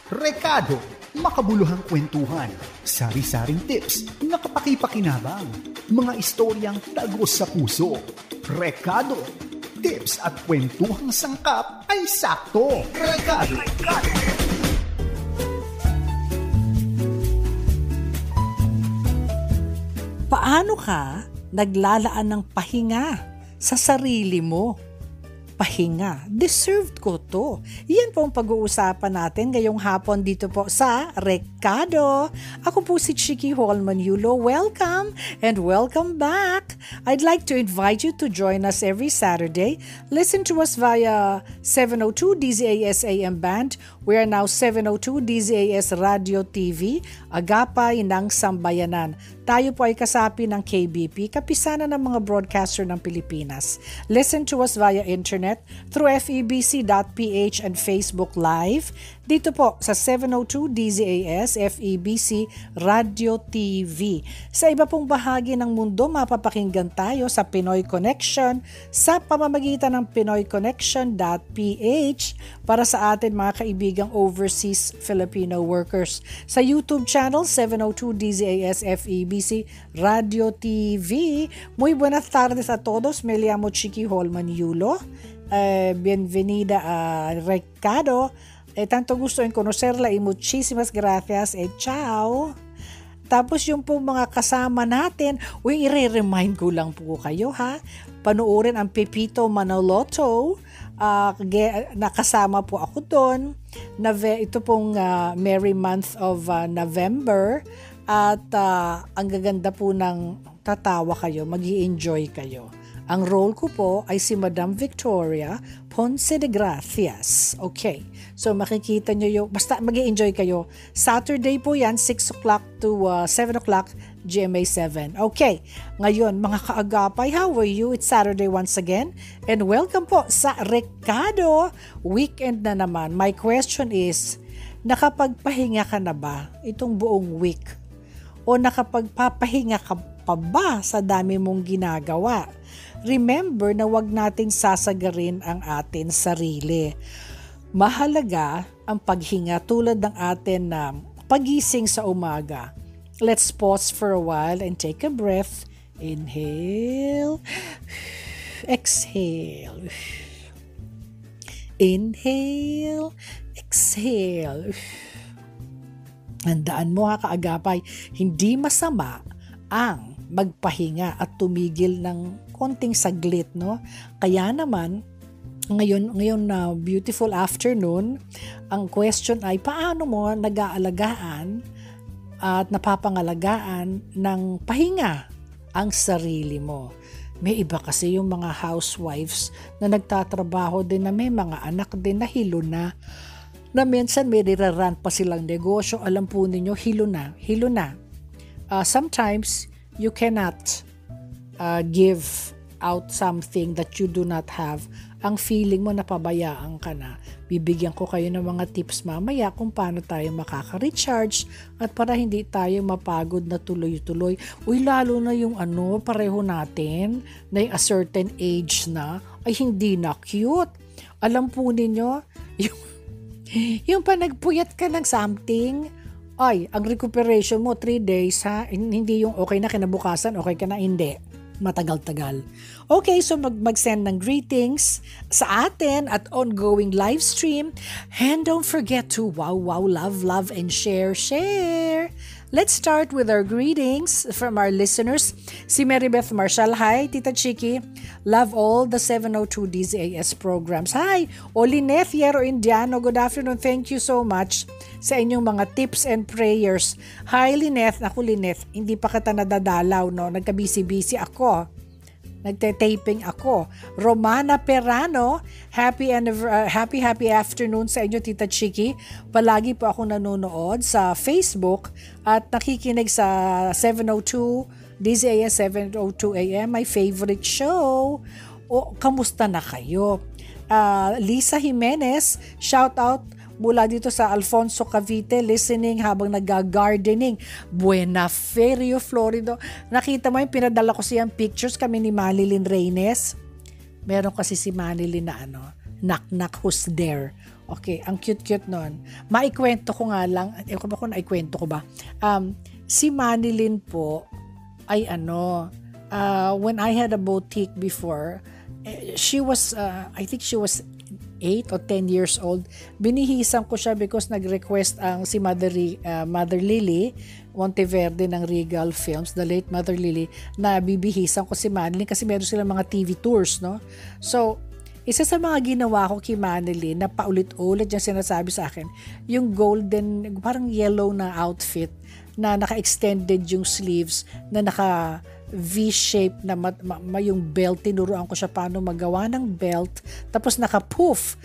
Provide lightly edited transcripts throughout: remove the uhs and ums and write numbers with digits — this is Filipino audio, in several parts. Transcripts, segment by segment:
Rekado, makabuluhang kwentuhan, sari-saring tips na kapaki-pakinabang, mga istoryang tagos sa puso. Rekado, tips at kwentuhang sangkap ay sakto. Rekado. Paano ka naglalaan ng pahinga sa sarili mo? Pahinga, deserved ko to. Yan po ang pag-uusapan natin ngayong hapon dito po sa Rekado. Ako po si Chiki Holman Yulo. Welcome and welcome back. I'd like to invite you to join us every Saturday. Listen to us via 702 DZAS AM band. We are now 702 DZAS Radio TV, Agapay ng Sambayanan. Tayo po ay kasapi ng KBP, kapisanan ng mga broadcaster ng Pilipinas. Listen to us via internet through febc.ph and Facebook Live. Dito po sa 702 DZAS FEBC Radio TV. Sa iba pong bahagi ng mundo, mapapakinggan tayo sa Pinoy Connection sa pamamagitan ng pinoyconnection.ph para sa atin mga kaibigang overseas Filipino workers. Sa YouTube channel 702 DZAS FEBC Radio TV. Muy buenas tardes a todos. Me llamo Chiki Holman Yulo. Bienvenida a Rekado. Tanto gusto en conocerla y muchísimas gracias. Ciao! Tapos yung po mga kasama natin, i-remind ko lang po kayo ha. Panoorin ang Pepito Manoloto. Nakasama po ako doon. Ito pong Merry Month of November. At ang gaganda po ng tatawa kayo, mag-i-enjoy kayo. Ang role ko po ay si Madam Victoria Ponce de Gracias. Okay. So makikita nyo yung, basta mag-i-enjoy kayo. Saturday po yan, 6 o'clock to 7 o'clock, GMA 7. Okay. Ngayon, mga kaagapay, how are you? It's Saturday once again. And welcome po sa Rekado. Weekend na naman. My question is, nakapagpahinga ka na ba itong buong week? O nakapagpapahinga ka pa ba sa dami mong ginagawa? Remember na wag nating sasagarin ang atin sarili. Mahalaga ang paghinga tulad ng atin na pagising sa umaga. Let's pause for a while and take a breath. Inhale. Exhale. Inhale. Exhale. Handaan mo ha kaagapay, hindi masama ang magpahinga at tumigil ng konting saglit, no? Kaya naman, ngayon na beautiful afternoon, ang question ay paano mo nag-aalagaan at napapangalagaan ng pahinga ang sarili mo? May iba kasi yung mga housewives na nagtatrabaho din na may mga anak din na hilo na minsan may niraran pa silang negosyo. Alam po ninyo, hilo na. Sometimes, you cannot give out something that you do not have. Ang feeling mo napabayaan ka na. Bibigyan ko kayo ng mga tips mamaya kung paano tayo makaka-recharge at para hindi tayo mapagod na tuloy-tuloy. Lalo na yung pareho natin na a certain age na ay hindi na cute. Alam po ninyo, yung panagpuyat ka ng something, ay, ang recuperation mo 3 days ha, hindi yung okay na kinabukasan, okay ka na, hindi. Matagal-tagal. Okay, so mag-send ng greetings sa atin at ongoing live stream. And don't forget to wow, love, and share. Let's start with our greetings from our listeners. Si Marybeth Marshall, hi, Tita Chiki. Love all the 702 DZAS programs. Hi, Olineth Yero Indiano. Good afternoon. Thank you so much sa inyong mga tips and prayers. Hi, Lineth. Ako, Lineth. Hindi pa kita nadadalaw, no? Nagka-busy ako. Nagte-taping ako. Romana Perano, happy afternoon sa inyo, Tita Chiki. Palagi po ako nanonood sa Facebook at nakikinig sa 702 DZAS 702 AM, my favorite show. Kamusta na kayo? Lisa Jimenez, shout out mula dito sa Alfonso Cavite, listening habang nag-gardening. Buena Ferio, Florida. Nakita mo yung pinadala ko siyang pictures kami ni Manilyn Reynes. Meron kasi si Manilyn na knock knock who's there. Okay, ang cute-cute nun. Maikwento ko nga lang, ko ba kung naikwento ko ba? Si Manilyn po ay when I had a boutique before, she was, I think she was 8 or 10 years old. Binihisan ko siya because nag-request si Mother Lily Monteverde ng Regal Films, the late Mother Lily, na bibihisan ko si Manilyn kasi meron silang mga TV tours, no? So, isa sa mga ginawa ko kay Manilyn na paulit-ulit yung sinasabi sa akin, yung golden, parang yellow na outfit na naka-extended yung sleeves, na naka V-shape na yung belt. Tinuruan ko siya paano magawa ng belt. Tapos naka-poof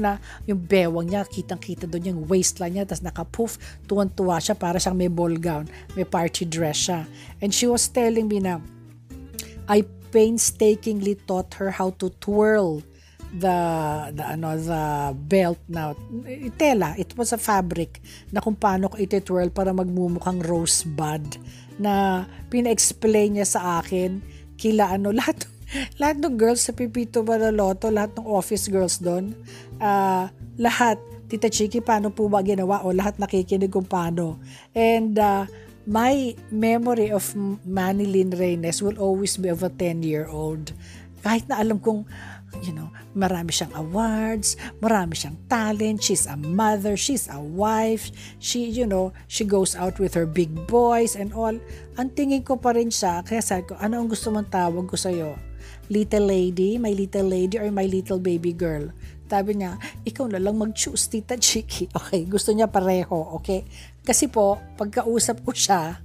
na yung bewang niya, kitang-kita doon yung waistline niya, tapos naka-poof, tuwan-tuwa siya para siyang may ball gown, may party dress siya. And she was telling me na I painstakingly taught her how to twirl the belt na tela. It was a fabric na kung paano ko iti-twirl para magmumukhang rosebud, na pina-explain niya sa akin kila lahat ng girls sa Pipito Manaloto, lahat ng office girls doon, lahat, Tita Chiki, paano po ba ginawa? O lahat nakikinig kung paano. And my memory of Manilyn Reynes will always be of a 10-year-old. Kahit na alam kong, marami siyang awards, marami siyang talent, she's a mother, she's a wife, she goes out with her big boys and all. Ang tingin ko pa rin siya, kaya sabi ko, ano ang gusto mong tawag ko sa'yo? Little lady, my little lady, or my little baby girl? Sabi niya, ikaw na lang mag-choose, Tita Chiki. Okay, gusto niya pareho, okay? Kasi po, pagkausap ko siya,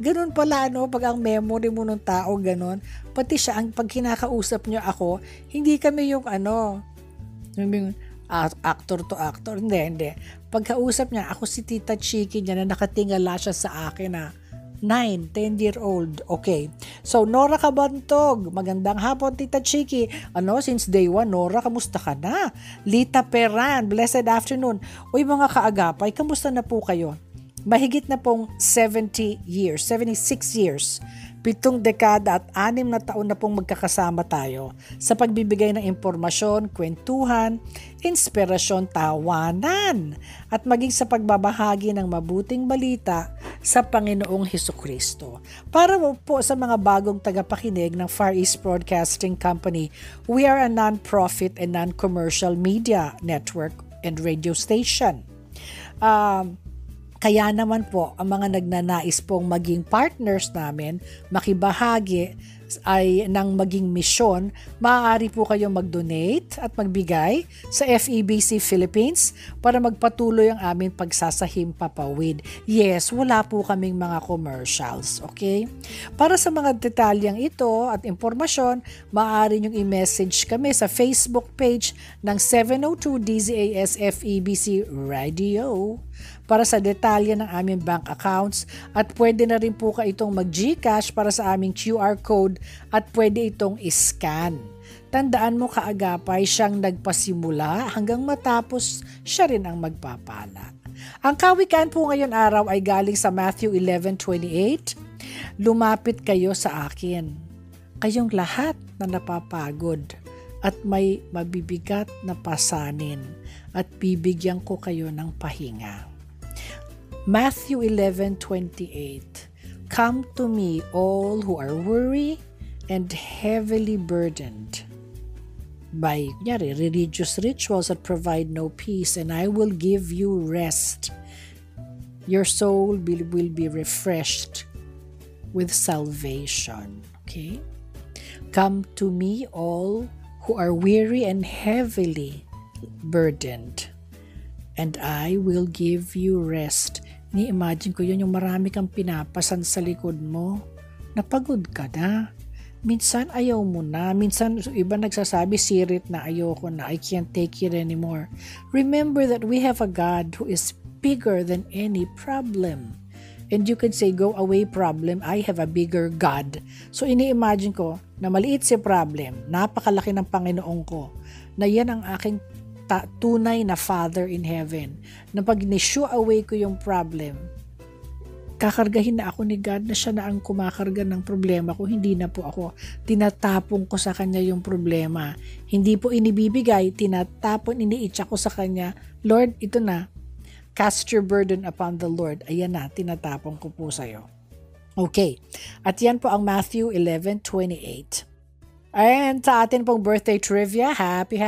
ganun pala, pag ang memory mo ng tao, ganun. Pati siya, pag kinakausap niya ako, hindi kami yung actor to actor. Hindi. Pagkausap niya, ako si Tita Chiki niya na nakatingala siya sa akin na 9, 10-year-old. Okay. So, Nora Kabantog, magandang hapon, Tita Chiki. Since day 1, Nora, kamusta ka na? Lita Peran, blessed afternoon. Uy, mga kaagapay, kamusta na po kayo? Mahigit na pong 76 years, 7 dekada at 6 na taon na pong magkakasama tayo sa pagbibigay ng impormasyon, kwentuhan, inspirasyon, tawanan, at maging sa pagbabahagi ng mabuting balita sa Panginoong Hesukristo. Para po sa mga bagong tagapakinig ng Far East Broadcasting Company, we are a non-profit and non-commercial media network and radio station. Kaya naman po, ang mga nagnanais pong maging partners namin, makibahagi ay ng maging misyon, maaari po kayong mag-donate at magbigay sa FEBC Philippines para magpatuloy ang aming pagsasahim papawid. Yes, wala po kaming mga commercials, okay? Para sa mga detalyang ito at impormasyon, maaari niyong i-message kami sa Facebook page ng 702 DZAS FEBC Radio para sa detalye ng aming bank accounts, at pwede na rin po itong mag-GCash para sa aming QR code at pwede itong i-scan. Tandaan mo, kaagapay, siyang nagpasimula hanggang matapos siya rin ang magpapala. Ang kawikaan po ngayon araw ay galing sa Matthew 11:28. Lumapit kayo sa akin, kayong lahat na napapagod at may mabibigat na pasanin, at bibigyan ko kayo ng pahinga. Matthew 11:28. Come to me, all who are weary and heavily burdened by religious rituals that provide no peace, and I will give you rest. Your soul will be refreshed with salvation. Okay? Come to me, all who are weary and heavily burdened, and I will give you rest. Ni-imagine ko yun, yung marami kang pinapasan sa likod mo. Napagod ka na. Minsan ayaw mo na. Minsan iba nagsasabi, sirit na, ayoko na. I can't take it anymore. Remember that we have a God who is bigger than any problem. And you could say, go away problem, I have a bigger God. So ini-imagine ko na maliit si problem, napakalaki ng Panginoon ko, na yan ang aking tunay na Father in Heaven, na pag ni-shoo away ko yung problem, kakargahin na ako ni God na siya na ang kumakarga ng problema ko, hindi na po ako. Tinatapon ko sa Kanya yung problema. Hindi po inibibigay, tinatapon, iniitsa ko sa Kanya. Lord, ito na. Cast your burden upon the Lord. Ayan na, tinatapon ko po sa'yo. Okay. At yan po ang Matthew 11:28. And sa atin pong birthday trivia, happy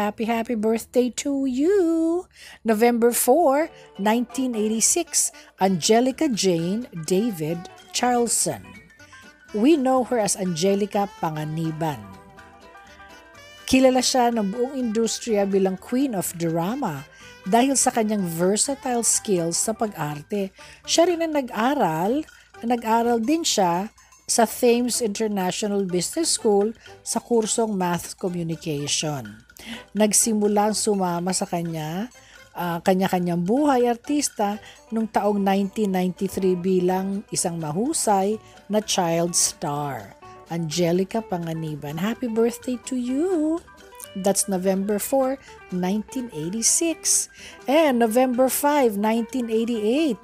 birthday to you! November 4, 1986, Angelica Jane David Charlson. We know her as Angelica Panganiban. Kilala siya ng buong industriya bilang Queen of Drama dahil sa kanyang versatile skills sa pag-arte. Siya rin ang nag-aral din siya sa Thames International Business School sa kursong Mass Communication. Nagsimulang sumama sa kanya-kanyang buhay artista noong taong 1993 bilang isang mahusay na child star. Angelica Panganiban, happy birthday to you! That's November 4, 1986. And November 5, 1988,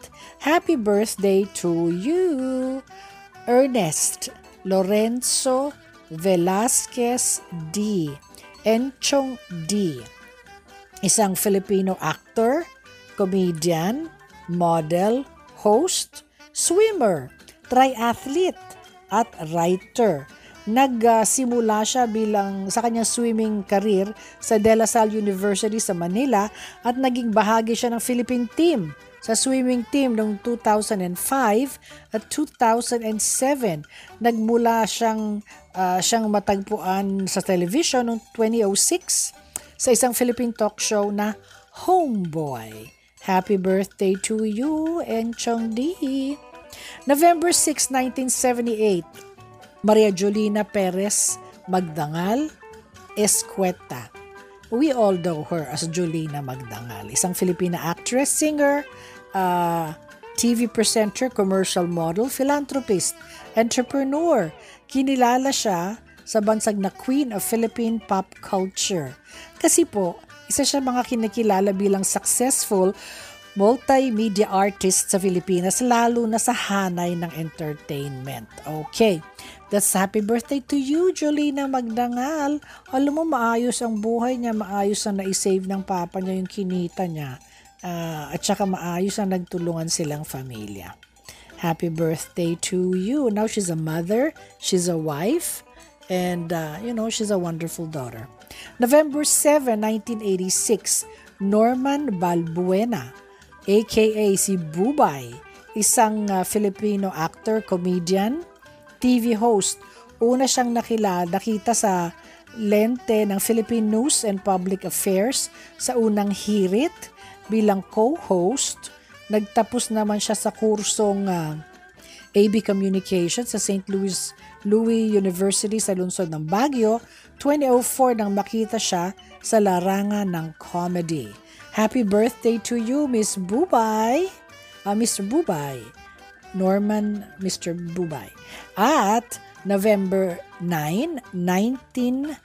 happy birthday to you! Ernest Lorenzo Velasquez D. Enchong D. Isang Filipino actor, comedian, model, host, swimmer, triathlete, at writer. Nagsimula siya sa kanyang swimming career sa De La Salle University sa Manila at naging bahagi siya ng Philippine team sa swimming team noong 2005 at 2007. Nagmula siyang matagpuan sa television noong 2006 sa isang Philippine talk show na Homeboy. Happy birthday to you, Enchong D. November 6, 1978, Maria Jolina Perez Magdangal Escueta. We all know her as Jolina Magdangal. Isang Filipina actress, singer, TV presenter, commercial model, philanthropist, entrepreneur. Kinilala siya sa bansag na Queen of Philippine Pop Culture. Kasi po, isa siya mga kinikilala bilang successful multimedia artist sa Pilipinas, lalo na sa hanay ng entertainment. Okay. That's happy birthday to you, Jolina Magdangal. Alam mo, maayos ang buhay niya, maayos ang na-save ng papa niya yung kinita niya. At saka maayos ang nagtulungan silang pamilya. Happy birthday to you. Now she's a mother, she's a wife, and she's a wonderful daughter. November 7, 1986, Norman Balbuena, aka si Bubay, isang Filipino actor, comedian, TV host. Una siyang nakita sa lente ng Philippine News and Public Affairs sa unang hirit bilang co-host. Nagtapos naman siya sa kursong AB Communications sa St. Louis University sa lungsod ng Baguio. 2004 nang makita siya sa larangan ng comedy. Happy birthday to you, Miss Bubay. Mr. Bubay. Norman Mr. Bubay. At November 9, 1968.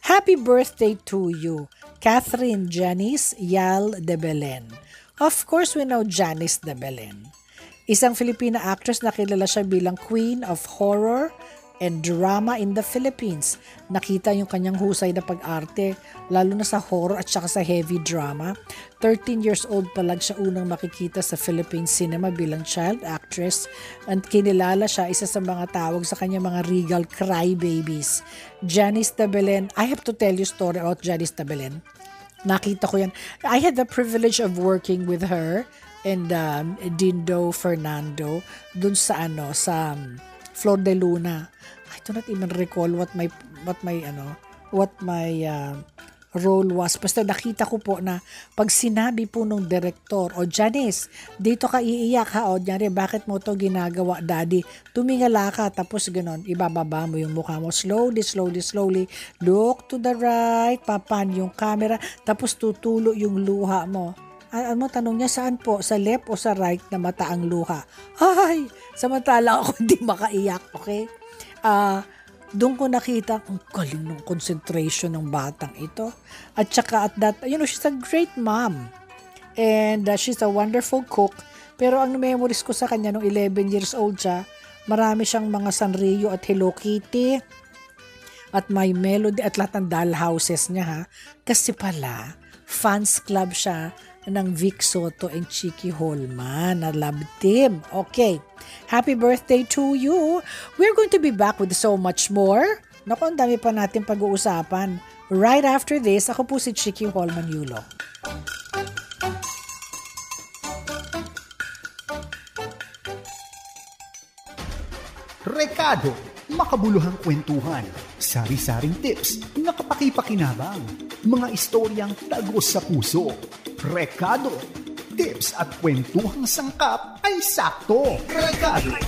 Happy birthday to you, Catherine Janice Yal de Belen. Of course, we know Janice de Belen. Isang Filipina actress na kilala siya bilang Queen of Horror and Drama in the Philippines. Nakita yung kanyang husay na pag-arte, lalo na sa horror at saka sa heavy drama. 13 years old pa lang siya unang makikita sa Philippine cinema bilang child actress, at kinilala siya isa sa mga tawag sa kanyang mga regal crybabies. Janice de Belen, I have to tell you a story about Janice de Belen. Nakita ko yan. I had the privilege of working with her and Dindo Fernando dun sa Flor de Luna. I do not even recall what my role was. Basta nakita ko po na pag sinabi po nung director, Janice, dito ka iiyak ha, Janice, bakit mo to ginagawa, daddy? Tumingala ka, tapos ganon, ibababa mo yung mukha mo, slowly, look to the right, papan yung camera, tapos tutulo yung luha mo. Tanong niya, saan po? Sa left o sa right na mata ang luha? Ay! Samantala ako hindi makaiyak, okay? Doon ko nakita ang galing ng concentration ng batang ito. At saka at that, she's a great mom. And she's a wonderful cook. Pero ang memories ko sa kanya nung 11 years old siya, marami siyang mga Sanrio at Hello Kitty at My Melody at lahat ng doll houses niya ha. Kasi pala, fans club siya ng Vic Soto and Chicky Holman na love team. Okay. Happy birthday to you. We're going to be back with so much more. Naku, ang dami pa natin pag-uusapan. Right after this, ako po si Chicky Holman Yulo. Rekado, makabuluhang kwentuhan, sari-saring tips na kapaki-pakinabang, mga istoryang tagos sa puso. Rekado, tips at kwentuhang sangkap ay sakto. Rekado.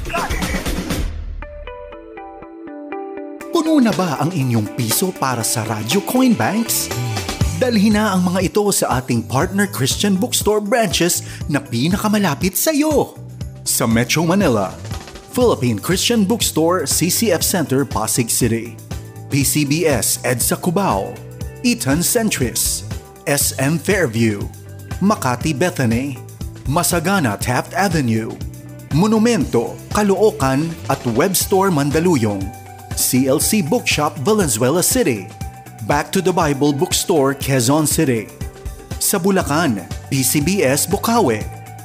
Puno na ba ang inyong piso para sa Radyo Coin Banks? Dalhin na ang mga ito sa ating partner Christian Bookstore branches na pinakamalapit sa iyo. Sa Metro Manila, Philippine Christian Bookstore, CCF Center, Pasig City. PCBS, EDSA Cubao. Eton Centris. SM Fairview. Makati Bethany. Masagana Taft Avenue. Monumento, Caloocan at Webstore Mandaluyong. CLC Bookshop, Valenzuela City. Back to the Bible Bookstore, Quezon City. Sa Bulacan, PCBS Bukawe.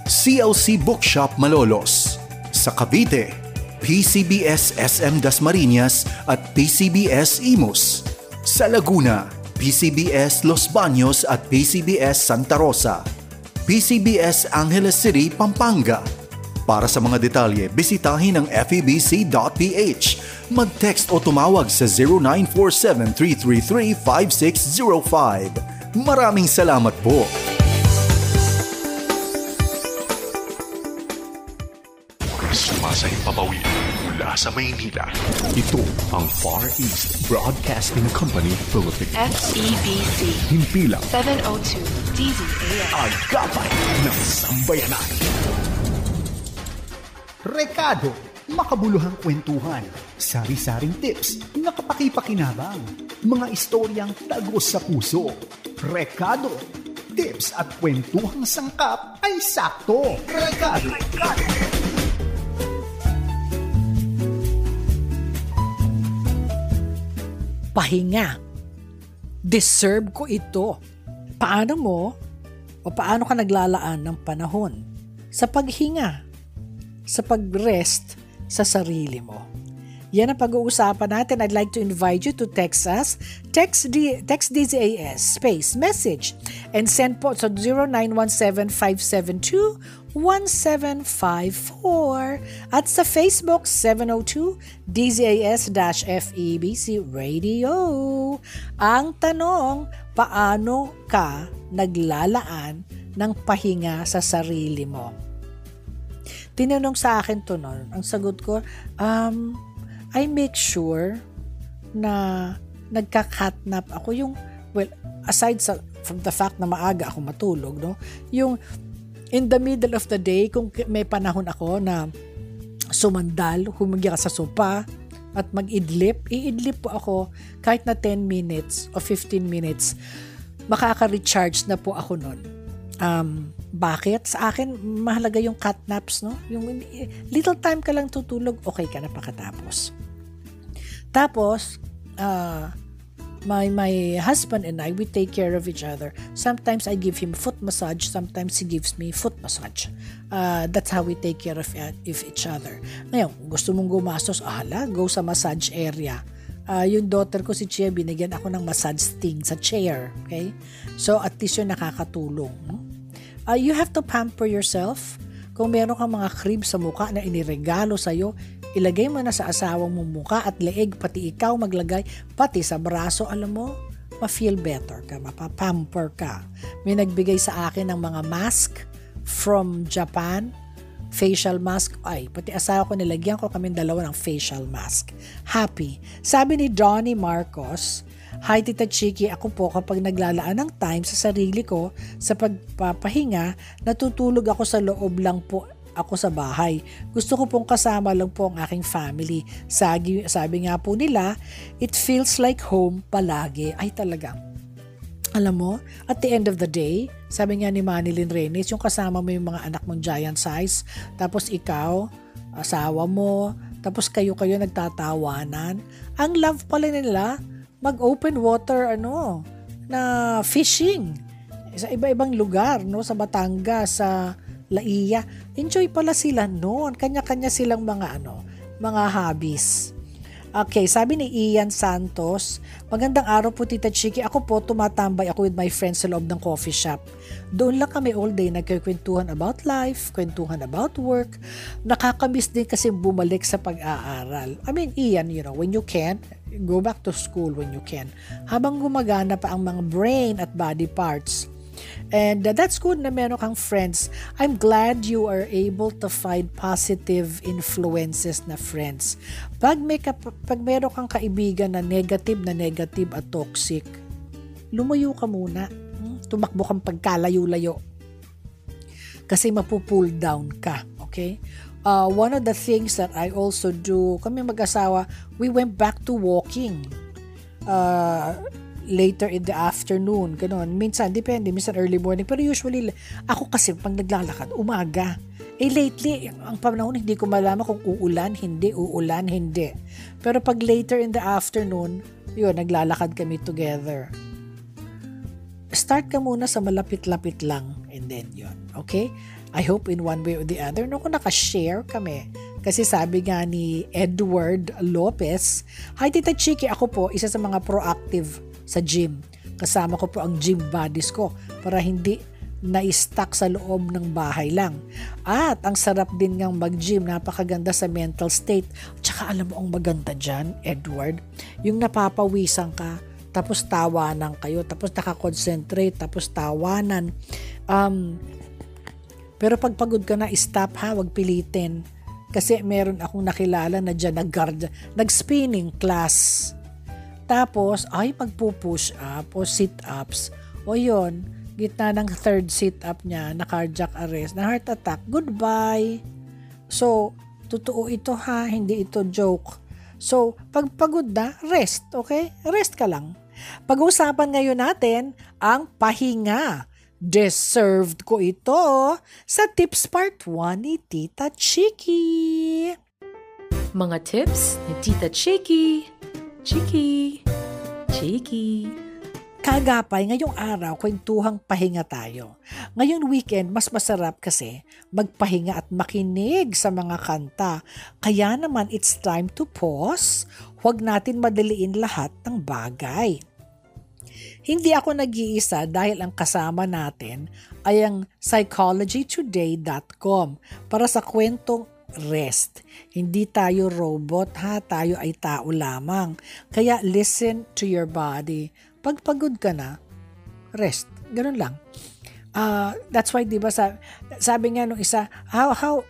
CLC Bookshop Malolos. Sa Cavite, PCBS SM Dasmariñas at PCBS Imus. Sa Laguna, PCBS Los Baños at PCBS Santa Rosa. PCBS Angeles City, Pampanga. Para sa mga detalye, bisitahin ang febc.ph. Mag-text o tumawag sa 0947-333-5605. Maraming salamat po. Sumasay papawid mula sa Maynila. Ito ang Far East Broadcasting Company Philippines. FEBC. Himpilang 702 DZAS. Agapay ng Sambayanan. Rekado, makabuluhang kwentuhan, sari-saring tips na kapaki-pakinabang, mga istoryang tagos sa puso. Rekado, tips at kwentuhang sangkap ay sakto. Rekado. Pahinga. Deserve ko ito. Paano mo o paano ka naglalaan ng panahon sa paghinga, sa pag-rest sa sarili mo? Yan ang pag-uusapan natin. I'd like to invite you to text us. Text DZAS space message and send po sa 0917-572-1754 at sa Facebook 702 DZAS-FEBC Radio. Ang tanong, paano ka naglalaan ng pahinga sa sarili mo? Tinanong sa akin to noon. Ang sagot ko, I make sure na nagka-catnap ako. Yung, well, aside from the fact na maaga ako matulog, no? Yung in the middle of the day, kung may panahon ako na sumandal, humingi ka sa sopa, at mag-idlip, iidlip po ako kahit na 10 minutes o 15 minutes, makaka-recharge na po ako nun. Bakit? Sa akin, mahalaga yung cat naps, no? Yung little time ka lang tutulog, okay ka na pakatapos. Tapos, my husband and I, we take care of each other. Sometimes I give him foot massage, sometimes he gives me foot massage. That's how we take care of each other. Ngayon, gusto mong gumastos, go sa massage area. Yung daughter ko si Chia, binigyan ako ng massage sting sa chair. Okay? So, at least yun nakakatulong. No? You have to pamper yourself. Kung meron kang mga crib sa mukha na iniregalo sa'yo, ilagay mo na sa asawang mong mukha at leeg, pati ikaw maglagay, pati sa braso, alam mo, ma-feel better ka, mapapamper ka. May nagbigay sa akin ng mga mask from Japan, facial mask. Ay, pati asawa ko, nilagyan ko kami dalawa ng facial mask. Happy. Sabi ni Donnie Marcos, hi Tita Chiki, ako po kapag naglalaan ng time sa sarili ko sa pagpapahinga, natutulog ako sa loob lang po ako sa bahay. Gusto ko pong kasama lang po ang aking family. Sabi nga po nila, it feels like home palagi. Ay talaga. Alam mo, at the end of the day, sabi nga ni Manilyn Reyes, yung kasama mo yung mga anak mong giant size, tapos ikaw, asawa mo, tapos kayo-kayo nagtatawanan. Ang love pala nila, mag-open water, na fishing sa iba-ibang lugar, no, sa Batangas, sa Laia. Enjoy pala sila noon. Kanya-kanya silang mga hobbies. Okay, sabi ni Ian Santos, magandang araw po Tita Chiki. Ako po, tumatambay ako with my friends sa loob ng coffee shop. Doon lang kami all day nagkikwentuhan about life, kwentuhan about work. Nakakamiss din kasi bumalik sa pag-aaral. I mean, Ian, when you can, go back to school when you can. Habang gumagana pa ang mga brain at body parts. And that's good na meron kang friends. I'm glad you are able to find positive influences na friends. Pag meron kang kaibigan na negative at toxic, lumayo ka muna. Tumakbo kang pagkalayo-layo. Kasi mapupull down ka. Okay? One of the things that I also do, kami mag-asawa, we went back to walking. Later in the afternoon, ganun. Minsan, depende, minsan early morning. Pero usually, ako kasi pag naglalakad, umaga. Lately, ang panahon, hindi ko malaman kung uulan, hindi. Pero pag later in the afternoon, yun, naglalakad kami together. Start ka muna sa malapit-lapit lang, and then yun. Okay? I hope in one way or the other, kung nakashare kami. Kasi sabi nga ni Edward Lopez, Hi Tita Chiki, ako po, isa sa mga proactive sa gym. Kasama ko po ang gym buddies ko para hindi na-stuck sa loob ng bahay lang. At ang sarap din ngang mag-gym, napakaganda sa mental state. Tsaka alam mo ang maganda dyan, Edward, yung napapawisan ka, tapos tawanan kayo, tapos nakakonsentrate, tapos tawanan. Pero pag pagod ka na, stop ha, wag pilitin. Kasi meron akong nakilala na dyan nag-spinning class. Tapos, magpo-push up o sit-ups. O yun, gitna ng third sit-up niya, na cardiac arrest, na heart attack, goodbye. So, totoo ito ha, hindi ito joke. So, pag pagod na, rest, okay? Rest ka lang. Pag-uusapan ngayon natin ang pahinga. Deserved ko ito sa Tips Part 1 ni Tita Chiki. Mga tips ni Tita Chiki. Chiki. Kagapay, ngayong araw, kwentuhang pahinga tayo. Ngayong weekend, mas masarap kasi magpahinga at makinig sa mga kanta. Kaya naman, it's time to pause. Huwag natin madaliin lahat ng bagay. Hindi ako nag-iisa dahil ang kasama natin ay ang psychologytoday.com para sa kwentong rest. Hindi tayo robot ha, tayo ay tao lamang. Kaya listen to your body. Pag pagod ka na, rest. Ganun lang. That's why, di ba, sabi nga nung isa, how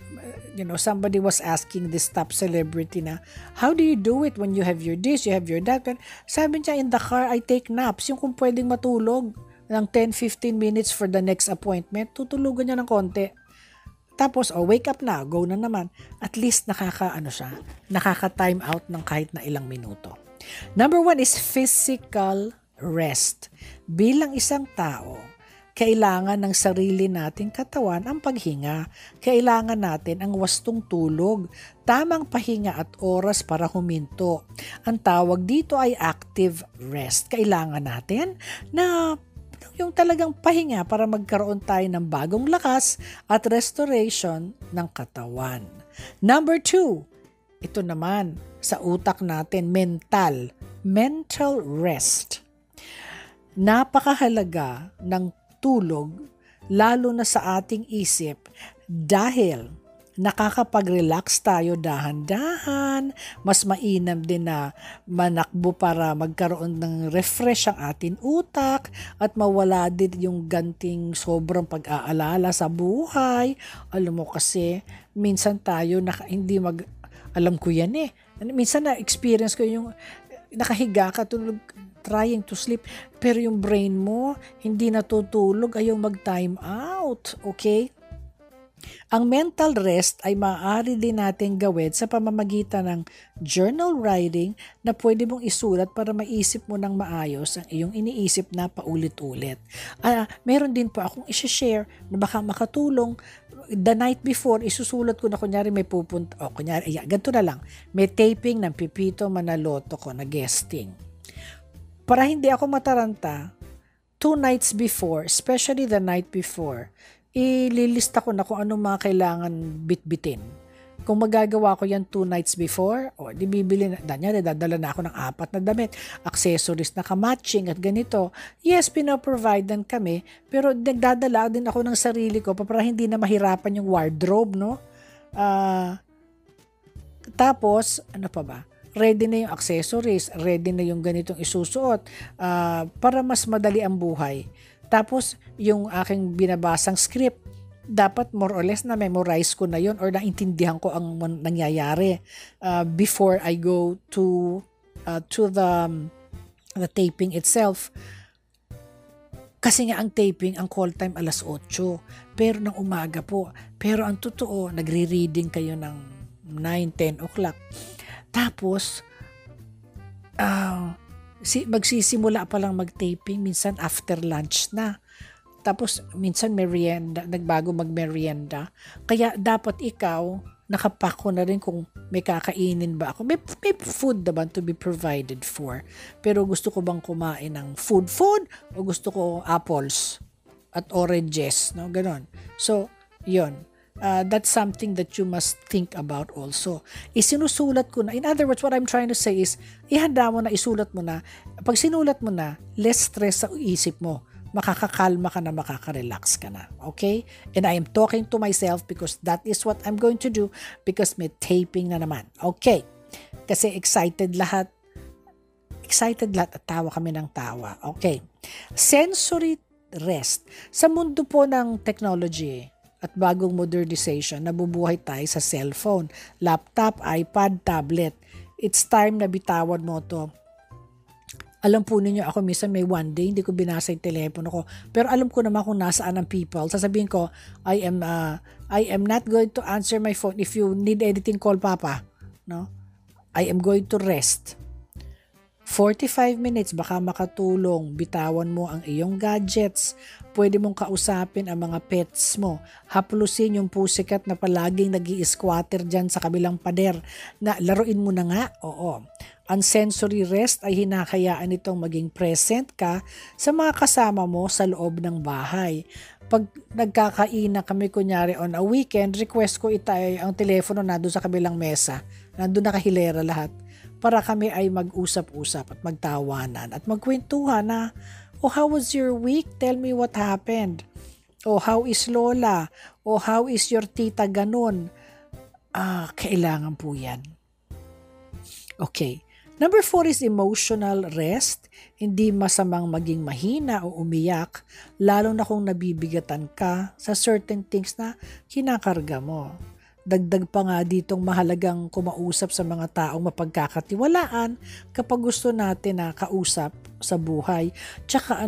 somebody was asking this top celebrity na, how do you do it when you have your this, you have your that? Sabi niya, in the car, I take naps. Yung kung pwedeng matulog ng 10-15 minutes for the next appointment, tutulugan niya ng konti. Tapos, wake up na, go na naman. At least nakaka-time out ng kahit na ilang minuto. Number 1 is physical rest. Bilang isang tao, kailangan ng sarili nating katawan ang paghinga. Kailangan natin ang wastong tulog, tamang pahinga at oras para huminto. Ang tawag dito ay active rest. Kailangan natin na yung talagang pahinga para magkaroon tayo ng bagong lakas at restoration ng katawan. Number 2, ito naman sa utak natin, mental rest. Napakahalaga ng tulog lalo na sa ating isip dahil nakakapag-relax tayo dahan-dahan, mas mainam din na manakbo para magkaroon ng refresh ang ating utak at mawala din yung ganting sobrang pag-aalala sa buhay. Alam mo kasi, minsan tayo alam ko yan minsan na-experience ko yung nakahiga ka, tulog, trying to sleep, pero yung brain mo hindi natutulog, ayaw mag-time out, okay? Ang mental rest ay maaari din natin gawin sa pamamagitan ng journal writing na pwede mong isulat para maisip mo ng maayos ang iyong iniisip na paulit-ulit. Meron din po akong isi-share na baka makatulong. The night before, isusulat ko na kunyari may pupunta, ganito na lang, may taping ng Pipito Manaloto ko na guesting. Para hindi ako mataranta, 2 nights before, especially the night before, ililista ko na kung anong mga kailangan bitbitin. Kung magagawa ko yan 2 nights before, di bibili na, dadala na ako ng 4 na damit, accessories na kamatching at ganito. Yes, pinoprovidean kami, pero nagdadala din ako ng sarili ko para hindi na mahirapan yung wardrobe, no? Tapos, ano pa ba? Ready na yung accessories, ready na yung ganitong isusuot para mas madali ang buhay. Tapos, yung aking binabasang script, dapat more or less na memorize ko na yon or naintindihan ko ang nangyayari before I go to the taping itself. Kasi nga ang taping, ang call time 8:00, pero ng umaga po. Pero ang totoo, nagre-reading kayo ng 9-10 o'clock. Tapos, magsisimula pa lang mag-taping, minsan after lunch na. Tapos, minsan merienda, nagbago mag-merienda. Kaya, dapat ikaw, nakapack ko na rin kung may kakainin ba ako. May food naman to be provided for. Pero gusto ko bang kumain ng food o gusto ko apples at oranges, no? Ganon. So, yun. That's something that you must think about also. Isinusulat ko na. In other words, what I'm trying to say is, ihanda mo na, isulat mo na. Pag sinulat mo na, less stress sa isip mo. Makakakalma ka na, makaka-relax ka na. Okay? And I am talking to myself because that is what I'm going to do because may taping na naman. Okay. Kasi excited lahat at tawa kami ng tawa. Okay. Sensory rest. Sa mundo po ng technology at bagong modernization, nabubuhay tayo sa cellphone, laptop, iPad, tablet. It's time na bitawan mo to. Alam po ninyo, ako minsan may one day, hindi ko binasa yung telepono ko. Pero alam ko naman kung nasaan ang people. Sasabihin ko, I am not going to answer my phone if you need anything, call Papa. No? I am going to rest. 45 minutes, baka makatulong. Bitawan mo ang iyong gadgets. Pwede mong kausapin ang mga pets mo. Haplusin yung pusikat na palaging nag-i-squatter dyan sa kabilang pader. Na laruin mo na nga. Oo. Ang sensory rest ay hinahayaan itong maging present ka sa mga kasama mo sa loob ng bahay. Pag nagkakaina kami kunyari on a weekend, request ko itay ang telepono nandun sa kabilang mesa. Nandun nakahilera lahat. Para kami ay mag-usap-usap at magtawanan at magkwentuhan na, oh, how was your week? Tell me what happened. Oh, how is Lola? Oh, how is your tita ganun? Kailangan po yan. Okay. Number 4 is emotional rest. Hindi masamang maging mahina o umiyak, lalo na kung nabibigatan ka sa certain things na kinakarga mo. Dagdag pa nga ditong mahalagang kumausap sa mga taong mapagkakatiwalaan kapag gusto natin na kausap sa buhay. Tsaka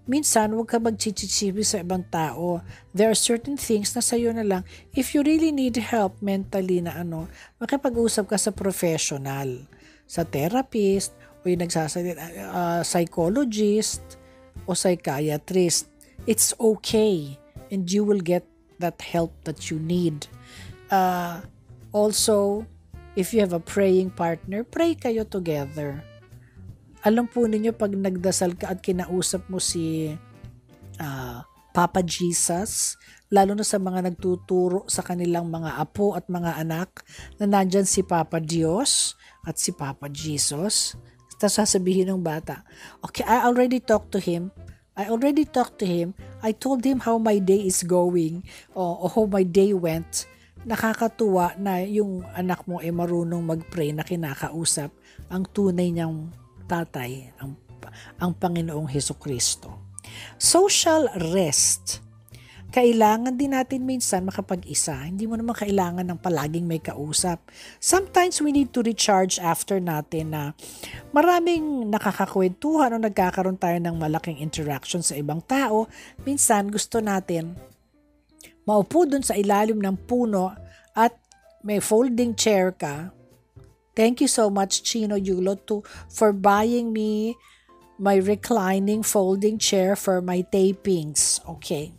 minsan huwag ka magchichichibi sa ibang tao. There are certain things na sa'yo na lang. If you really need help mentally na makipag-usap ka sa professional, sa therapist, o yung psychologist, o psychiatrist. It's okay. And you will get that help that you need. Also, if you have a praying partner, pray kayo together. Alam po ninyo, pag nagdasal ka at kinausap mo si Papa Jesus, lalo na sa mga nagtuturo sa kanilang mga apo at mga anak, na nandyan si Papa Diyos at si Papa Jesus, tapos sasabihin ng bata, okay, I already talked to him. I told him how my day is going o how my day went. Nakakatuwa na yung anak mo ay marunong mag-pray na kinakausap ang tunay niyang tatay, ang Panginoong Hesukristo. Social rest. Kailangan din natin minsan makapag-isa. Hindi mo naman kailangan ng palaging may kausap. Sometimes we need to recharge after natin na maraming nakakakwentuhan o nagkakaroon tayo ng malaking interaction sa ibang tao. Minsan gusto natin maupo dun sa ilalim ng puno at may folding chair ka. Thank you so much, Chino Yulo, for buying me my reclining folding chair for my tapings. Okay.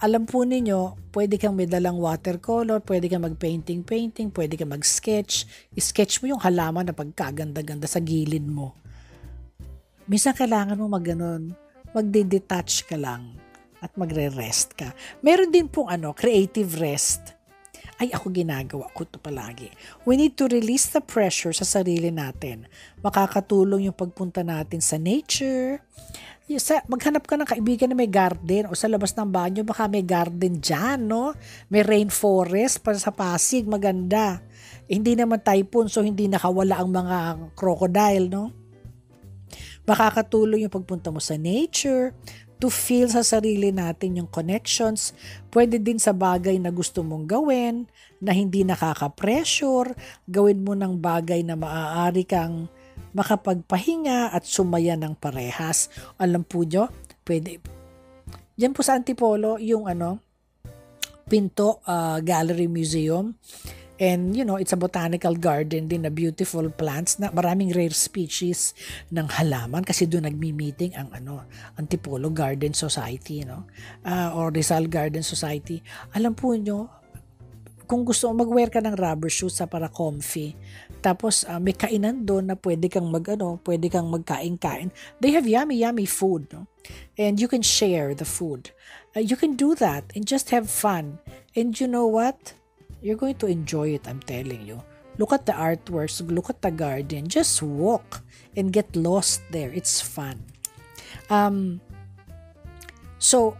Alam po ninyo, pwede kang may dalang watercolor, pwede kang mag-painting, pwede kang mag-sketch. I-sketch mo yung halaman na pagkaganda-ganda sa gilid mo. Minsan kailangan mo magde-detach ka lang at magre-rest ka. Meron din pong creative rest. Ay, ako ginagawa ko ito palagi. We need to release the pressure sa sarili natin. Makakatulong yung pagpunta natin sa nature. Maghanap ka ng kaibigan na may garden o sa labas ng banyo, baka may garden dyan, no? May rainforest para sa Pasig, maganda. Hindi naman typhoon, so hindi nakawala ang mga crocodile, no? Makakatulong yung pagpunta mo sa nature, to feel sa sarili natin yung connections. Pwede din sa bagay na gusto mong gawin, na hindi nakaka-pressure. Gawin mo ng bagay na maaari kang makapagpahinga at sumaya ng parehas. Alam po nyo, pwede. Diyan po sa Antipolo, yung Pinto Gallery Museum. And it's a botanical garden din na beautiful plants na maraming rare species ng halaman kasi doon nagmi-meeting ang Antipolo Garden Society, or Rizal Garden Society. Alam po nyo, kung gusto mo mag-wear ka ng rubber shoes para comfy, tapos may kainan doon na pwede kang magkain-kain. They have yummy food, no? And you can share the food. You can do that and just have fun. And you know what? You're going to enjoy it, I'm telling you. Look at the artworks, look at the garden. Just walk and get lost there. It's fun. So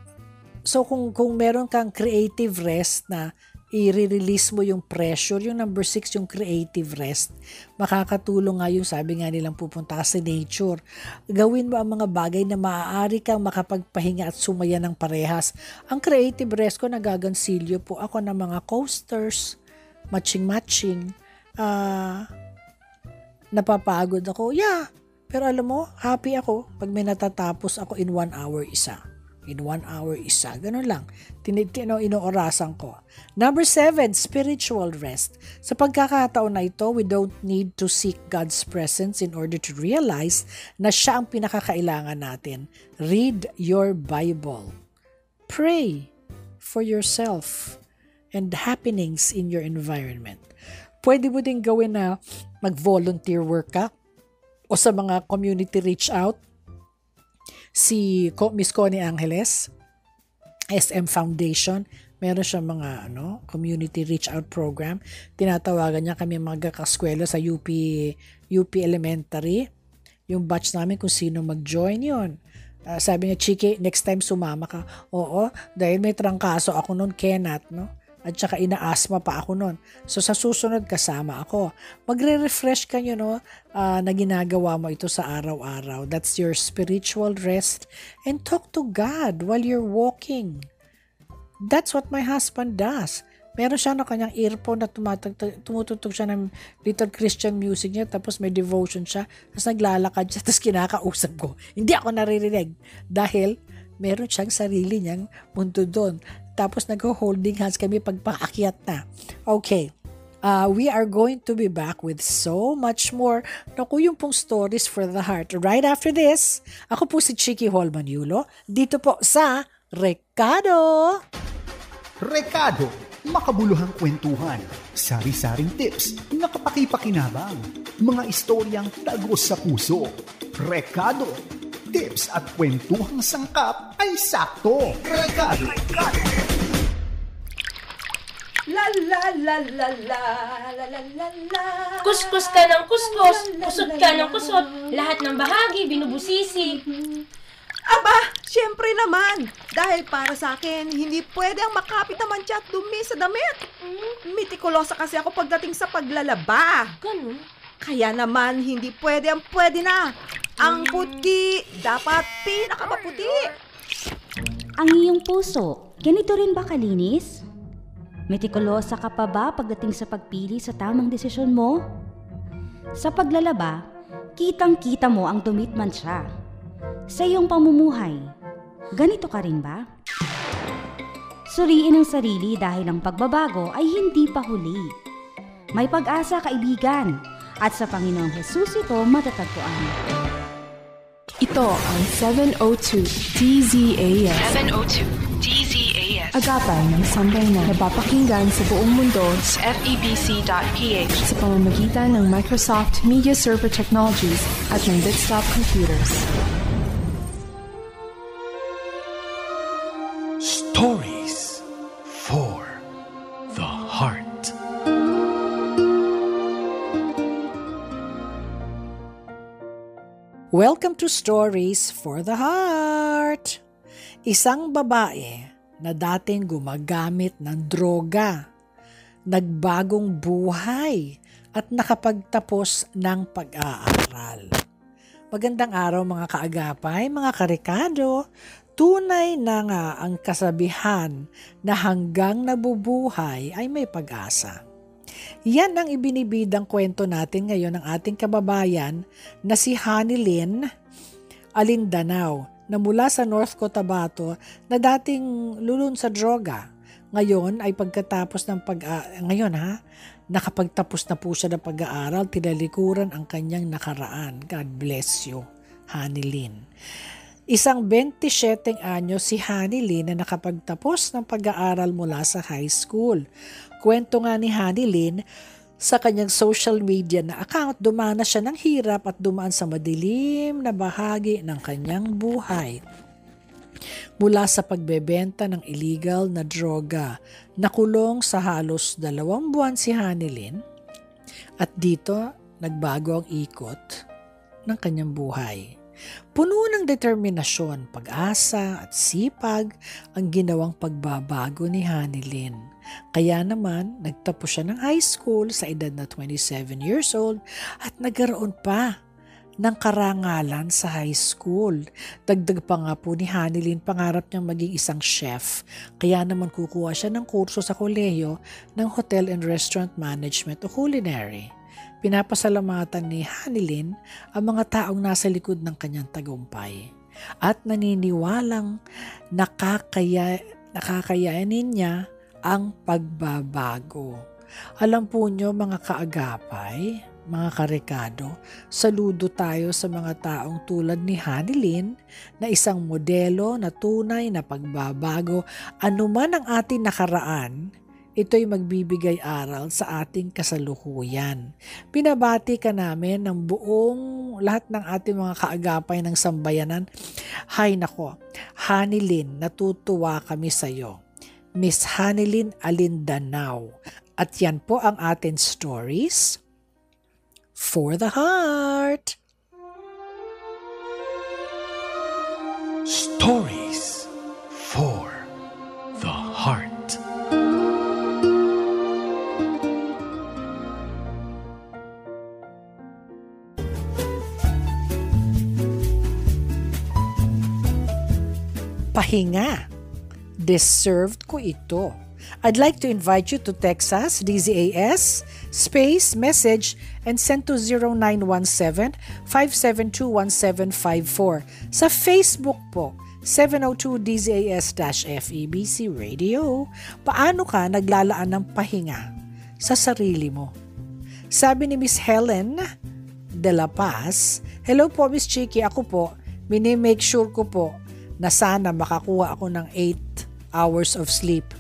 kung meron kang creative rest na i-release mo yung pressure, yung number 6, yung creative rest, makakatulong nga yung sabi nga nilang pupunta ka sa nature. Gawin mo ang mga bagay na maaari kang makapagpahinga at sumaya ng parehas. Ang creative rest ko, nagagansilyo po ako ng mga coasters, matching. Napapagod ako. Yeah, pero alam mo, happy ako pag may natatapos ako in 1 hour isa. Ganun lang. Inoorasan ko. Number 7, spiritual rest. Sa pagkakataon na ito, we don't need to seek God's presence in order to realize na siya ang pinakakailangan natin. Read your Bible. Pray for yourself and happenings in your environment. Pwede mo din gawin na mag-volunteer work ka o sa mga community reach out. Si Miss Connie Angeles, SM Foundation, meron siya mga community reach out program. Tinatawagan niya kami mga kaskwela sa UP Elementary. Yung batch namin kung sino mag-join yun. Sabi niya, Chiki, next time sumama ka. Oo, dahil may trangkaso ako noon, cannot, no? At saka ina-asthma pa ako noon. So sa susunod kasama ako. Magre-refresh ka nyo, na ginagawa mo ito sa araw-araw. That's your spiritual rest. And talk to God while you're walking. That's what my husband does. Meron siya na kanyang earphone na tumutugtog siya ng little Christian music niya, tapos may devotion siya, tapos naglalakad siya, tapos kinakausap ko. Hindi ako naririnig dahil meron siyang sarili niyang mundo doon. Tapos nag-holding hands kami pagpaakyat na. Okay. We are going to be back with so much more. Naku, yung pong stories for the heart. Right after this, ako po si Chiki Holman Yulo. Dito po sa Recado. Recado, makabuluhang kwentuhan, sari-saring tips na kapaki-pakinabang, mga istoryang tagos sa puso. Recado, tips at kwentuhang sangkap ay sakto. Recado. La la la la la la la la la. Kuskus ka ng kuskus, kusot ka ng kusot, lahat ng bahagi binubusisi. Aba, syempre naman. Dahil para sa akin, hindi pwede ang makapit na mancha at dumi sa damit. Mitikulosa kasi ako pagdating sa paglalaba. Ganun? Kaya naman, hindi pwede ang pwede na. Ang puti, dapat pinakamaputi. Ang iyong puso, ganito rin ba kalinis? Metikulosa ka pa ba pagdating sa pagpili sa tamang desisyon mo? Sa paglalaba, kitang-kita mo ang dumitman siya. Sa iyong pamumuhay, ganito ka rin ba? Suriin ang sarili dahil ang pagbabago ay hindi pa huli. May pag-asa, kaibigan, at sa Panginoong Hesus ito matatagpuan. Ito ang 702 DZAS. 702 DZAS. Agapan ng sambayanan na napapakinggan sa buong mundo Sa FEBC.ph. sa pamamagitan ng Microsoft Media Server Technologies at ng Desktop Computers. Stories for the heart. Welcome to Stories for the Heart. Isang babae na dating gumagamit ng droga, nagbagong buhay at nakapagtapos ng pag-aaral. Magandang araw mga kaagapay, mga karikado. Tunay na nga ang kasabihan na hanggang nabubuhay ay may pag-asa. Yan ang ibinibidang kwento natin ngayon ng ating kababayan na si Hanilyn Alindanao na mula sa North Cotabato na dating lulun sa droga. Ngayon ay pagkatapos ng nakapagtapos na po siya ng pag-aaral, tinalikuran ang kanyang nakaraan. God bless you, Hanilyn. Isang 27 anyos si Hanilyn na nakapagtapos ng pag-aaral mula sa high school. Kwento nga ni Hanilyn sa kanyang social media na account, dumana siya ng hirap at dumaan sa madilim na bahagi ng kanyang buhay. Mula sa pagbebenta ng illegal na droga, nakulong sa halos 2 buwan si Hanilyn at dito nagbago ang ikot ng kanyang buhay. Puno ng determinasyon, pag-asa at sipag ang ginawang pagbabago ni Hanilyn. Kaya naman, nagtapos siya ng high school sa edad na 27 years old at nagkaroon pa ng karangalan sa high school. Dagdag pa nga po ni Hanilyn, pangarap niyang maging isang chef. Kaya naman kukuha siya ng kurso sa kolehiyo ng Hotel and Restaurant Management o Culinary. Pinapasalamatan ni Hanilyn ang mga taong nasa likod ng kanyang tagumpay at naniniwalang nakakayanin niya ang pagbabago. Alam po nyo mga kaagapay, mga karikado, saludo tayo sa mga taong tulad ni Hanilyn na isang modelo na tunay na pagbabago. Anuman ang ating nakaraan, ito'y magbibigay aral sa ating kasalukuyan. Pinabati ka namin ng buong lahat ng ating mga kaagapay ng sambayanan. Hay nako, Hanilyn, natutuwa kami sa iyo. Miss Hanilyn Alindanao. At yan po ang ating stories for the heart. Stories for the heart. Pahinga. Deserved ko ito. I'd like to invite you to text us, DZAS, space, message, and send to 0917-572-1754. Sa Facebook po, 702 DZAS-FEBC Radio. Paano ka naglalaan ng pahinga sa sarili mo? Sabi ni Miss Helen de la Paz, hello po Miss Chiki, ako po, mini-make sure ko po na sana makakuha ako ng 8 hours of sleep.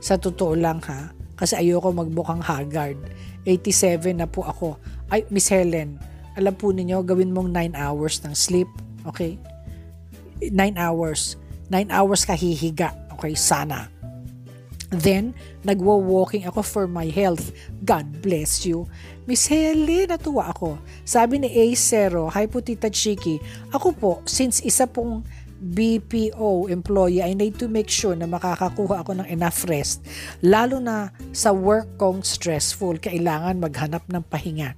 Sa totoo lang ha, kasi ayoko magbukang haggard. 87 na po ako. Ay, Miss Helen, alam po ninyo, gawin mong 9 hours ng sleep. Okay? 9 hours. 9 hours ka hihiga. Okay, sana. Then, nagwo-walking ako for my health. God bless you. Miss Helen, natuwa ako. Sabi ni A0, hi po Tita Chiki. Ako po, since isa pong BPO employee, I need to make sure na makakakuha ako ng enough rest. Lalo na sa work kong stressful, kailangan maghanap ng pahinga.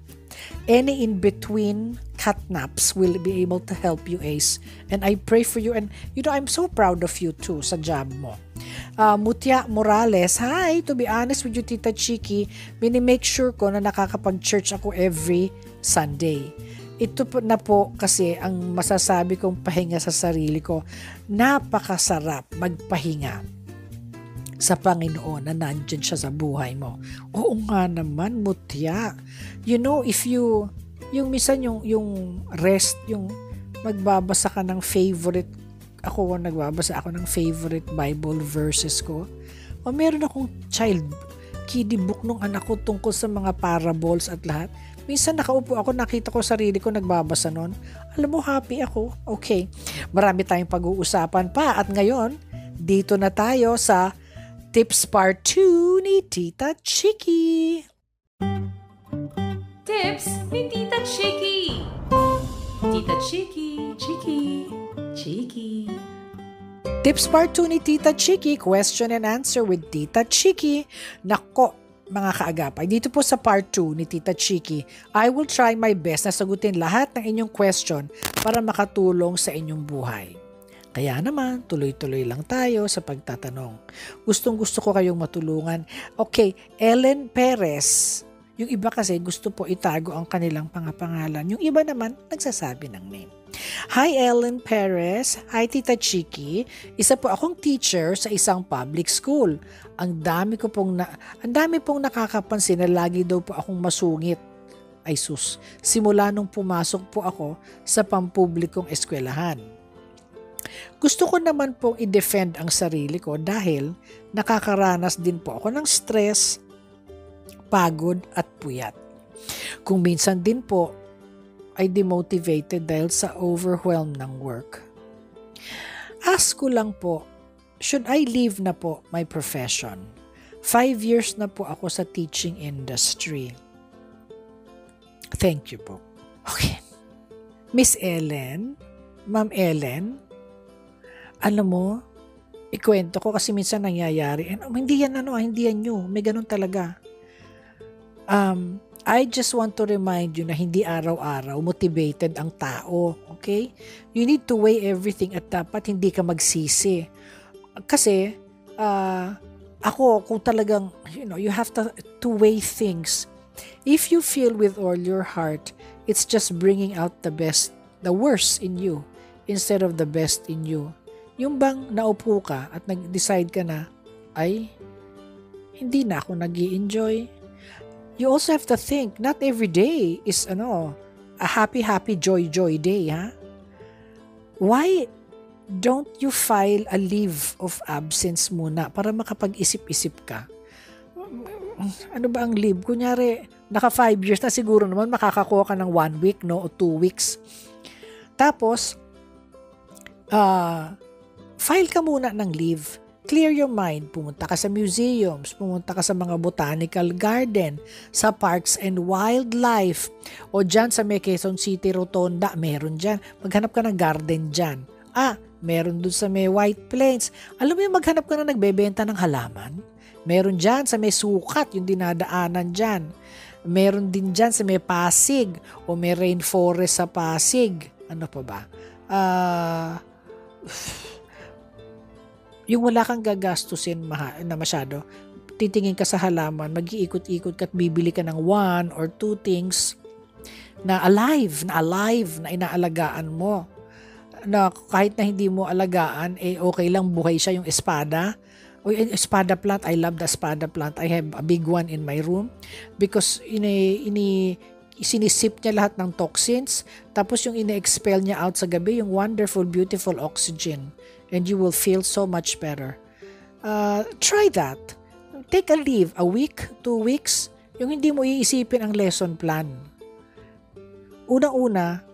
Any in-between cat naps will be able to help you, Ace. And I pray for you. And you know, I'm so proud of you too sa job mo. Mutia Morales, hi, to be honest with you, Tita Chiki, mini-make sure ko na nakakapag-church ako every Sunday. Ito na po kasi ang masasabi kong pahinga sa sarili ko. Napakasarap magpahinga. sa Panginoon na nandyan siya sa buhay mo. Oo nga naman, mutya. You know, if you, yung minsan yung rest, yung magbabasa ka ng favorite, nagbabasa ako ng favorite Bible verses ko. O meron akong kiddie book nung anak ko tungkol sa mga parables at lahat. Minsan nakaupo ako, nakita ko sarili ko nagbabasa nun. Alam mo, happy ako. Okay, marami tayong pag-uusapan pa. At ngayon, dito na tayo sa Tips Part 2 ni Tita Chiki. Tips ni Tita Chiki. Tita Chiki, Chiki, Chiki. Tips Part 2 ni Tita Chiki, question and answer with Tita Chiki. Nako, mga kaagapay, dito po sa Part 2 ni Tita Chiki, I will try my best na sagutin lahat ng inyong question para makatulong sa inyong buhay. Kaya naman, tuloy-tuloy lang tayo sa pagtatanong. Gustong-gusto ko kayong matulungan. Okay, Ellen Perez. Yung iba kasi gusto po itago ang kanilang pangalan. Yung iba naman, nagsasabi ng name. Hi Ellen Perez. Hi Tita Chiki. Isa po akong teacher sa isang public school. Ang dami pong nakakapansin na lagi daw po akong masungit. Ay sus, simula nung pumasok po ako sa pampublikong eskwelahan. Gusto ko naman pong i-defend ang sarili ko dahil nakakaranas din po ako ng stress, pagod at puyat. Kung minsan din po ay demotivated dahil sa overwhelm ng work. Ask ko lang po, should I leave na po my profession? 5 years na po ako sa teaching industry. Thank you po. Okay. Miss Ellen, Ma'am Ellen, alam mo, ikwento ko kasi minsan nangyayari. Hindi yan new. May ganun talaga. I just want to remind you na hindi araw-araw motivated ang tao. Okay? You need to weigh everything at dapat hindi ka magsisi. Kasi, ako, kung talagang, you have to weigh things. If you feel with all your heart, it's just bringing out the worst in you instead of the best in you. Yung bang naupo ka at nag-decide ka na, ay, hindi na ako nag-i-enjoy. You also have to think, not every day is a happy, joy day, ha? Why don't you file a leave of absence muna para makapag-isip-isip ka? Ano ba ang leave? Kunyari, naka 5 years na siguro naman makakakuha ka ng 1 week, o 2 weeks. Tapos, file ka muna ng leave. Clear your mind. Pumunta ka sa museums, pumunta ka sa mga botanical garden, sa parks and wildlife, o dyan sa may Quezon City Rotonda, meron dyan. Maghanap ka ng garden dyan. Meron dun sa may White Plains. Alam mo yung maghanap ka na nagbebenta ng halaman? Meron dyan sa may Sukat, yung dinadaanan dyan. Meron din dyan sa may Pasig, o may rainforest sa Pasig. Ano pa ba? Yung wala kang gagastusin na masyado, titingin ka sa halaman, mag-iikot-ikot ka at bibili ka ng 1 or 2 things na alive, na inaalagaan mo. Na kahit na hindi mo alagaan, okay lang buhay siya. Yung espada, espada plant, I love the espada plant. I have a big one in my room because sinisip niya lahat ng toxins, tapos yung ine-expel niya out sa gabi, yung wonderful, beautiful oxygen. And you will feel so much better. Try that. Take a leave, a week, 2 weeks, yung hindi mo iisipin ang lesson plan. Una-una,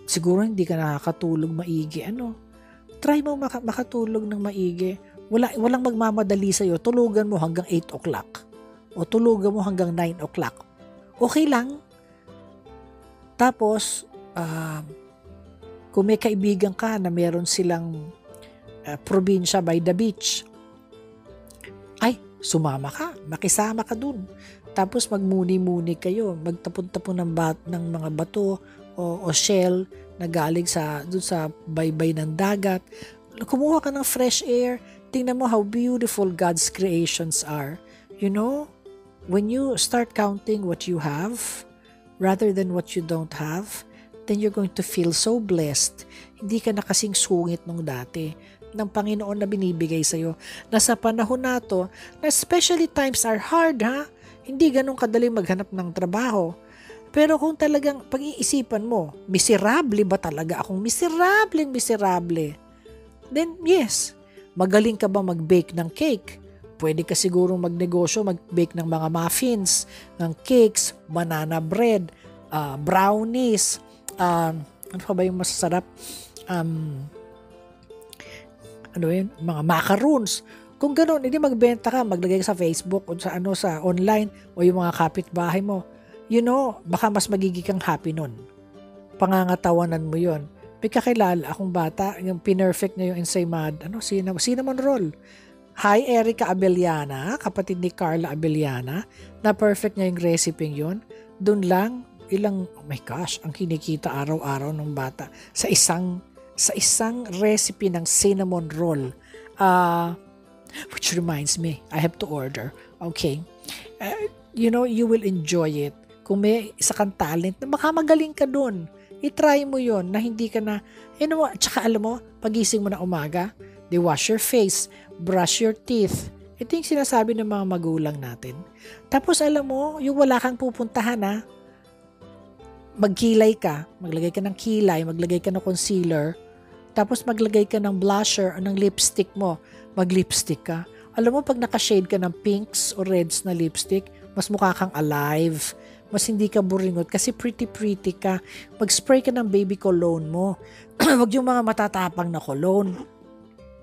siguro hindi ka nakakatulog maigi. Try mo makatulog ng maigi. Walang magmamadali sa'yo. Tulugan mo hanggang 8 o'clock. O tulugan mo hanggang 9 o'clock. Okay lang. Tapos, kung may kaibigan ka na meron silang probinsya by the beach, ay, sumama ka, makisama ka dun. Tapos magmuni-muni kayo, magtapon-tapon ng mga bato o shell na galing dun sa baybay ng dagat. Kumuha ka ng fresh air, tingnan mo how beautiful God's creations are. When you start counting what you have rather than what you don't have, then you're going to feel so blessed. Hindi ka na kasing sungit nung dati. ng Panginoon na binibigay sa'yo. Na sa panahon na to, na especially times are hard ha, hindi ganun kadali maghanap ng trabaho. Pero kung talagang pag-iisipan mo, miserable ba talaga akong miserable? Then yes, magaling ka ba mag-bake ng cake? Pwede ka siguro magnegosyo, mag-bake ng mga muffins, ng cakes, banana bread, brownies, ano pa ba yung masasarap? Mga macaroons. Kung gano'n, hindi magbenta ka, maglagay ka sa Facebook o sa online o yung mga kapitbahay mo. Baka mas magiging kang happy nun. Pangangatawanan mo yon. May kakilala akong bata, yung pinerfect niya yung ensaymada, cinnamon roll. Hi, Erica Abellana, kapatid ni Carla Abellana, na perfect niya yung recipe yun. Doon lang, oh my gosh, ang kinikita araw-araw ng bata sa isang recipe ng cinnamon roll. Which reminds me, I have to order. Okay. You will enjoy it. Kung may isa kang talent, baka magaling ka dun. I-try mo yon na hindi ka na, tsaka alam mo, pagising mo na umaga, they wash your face, brush your teeth. Ito yung sinasabi ng mga magulang natin. Tapos alam mo, yung wala kang pupuntahan magkilay ka, maglagay ka ng kilay, maglagay ka ng concealer, tapos maglagay ka ng blusher o ng lipstick mo, mag-lipstick ka. Alam mo, pag nakashade ka ng pinks o reds na lipstick, mas mukha kang alive, mas hindi ka buringot kasi pretty ka. Mag-spray ka ng baby cologne mo. Wag yung mga matatapang na cologne.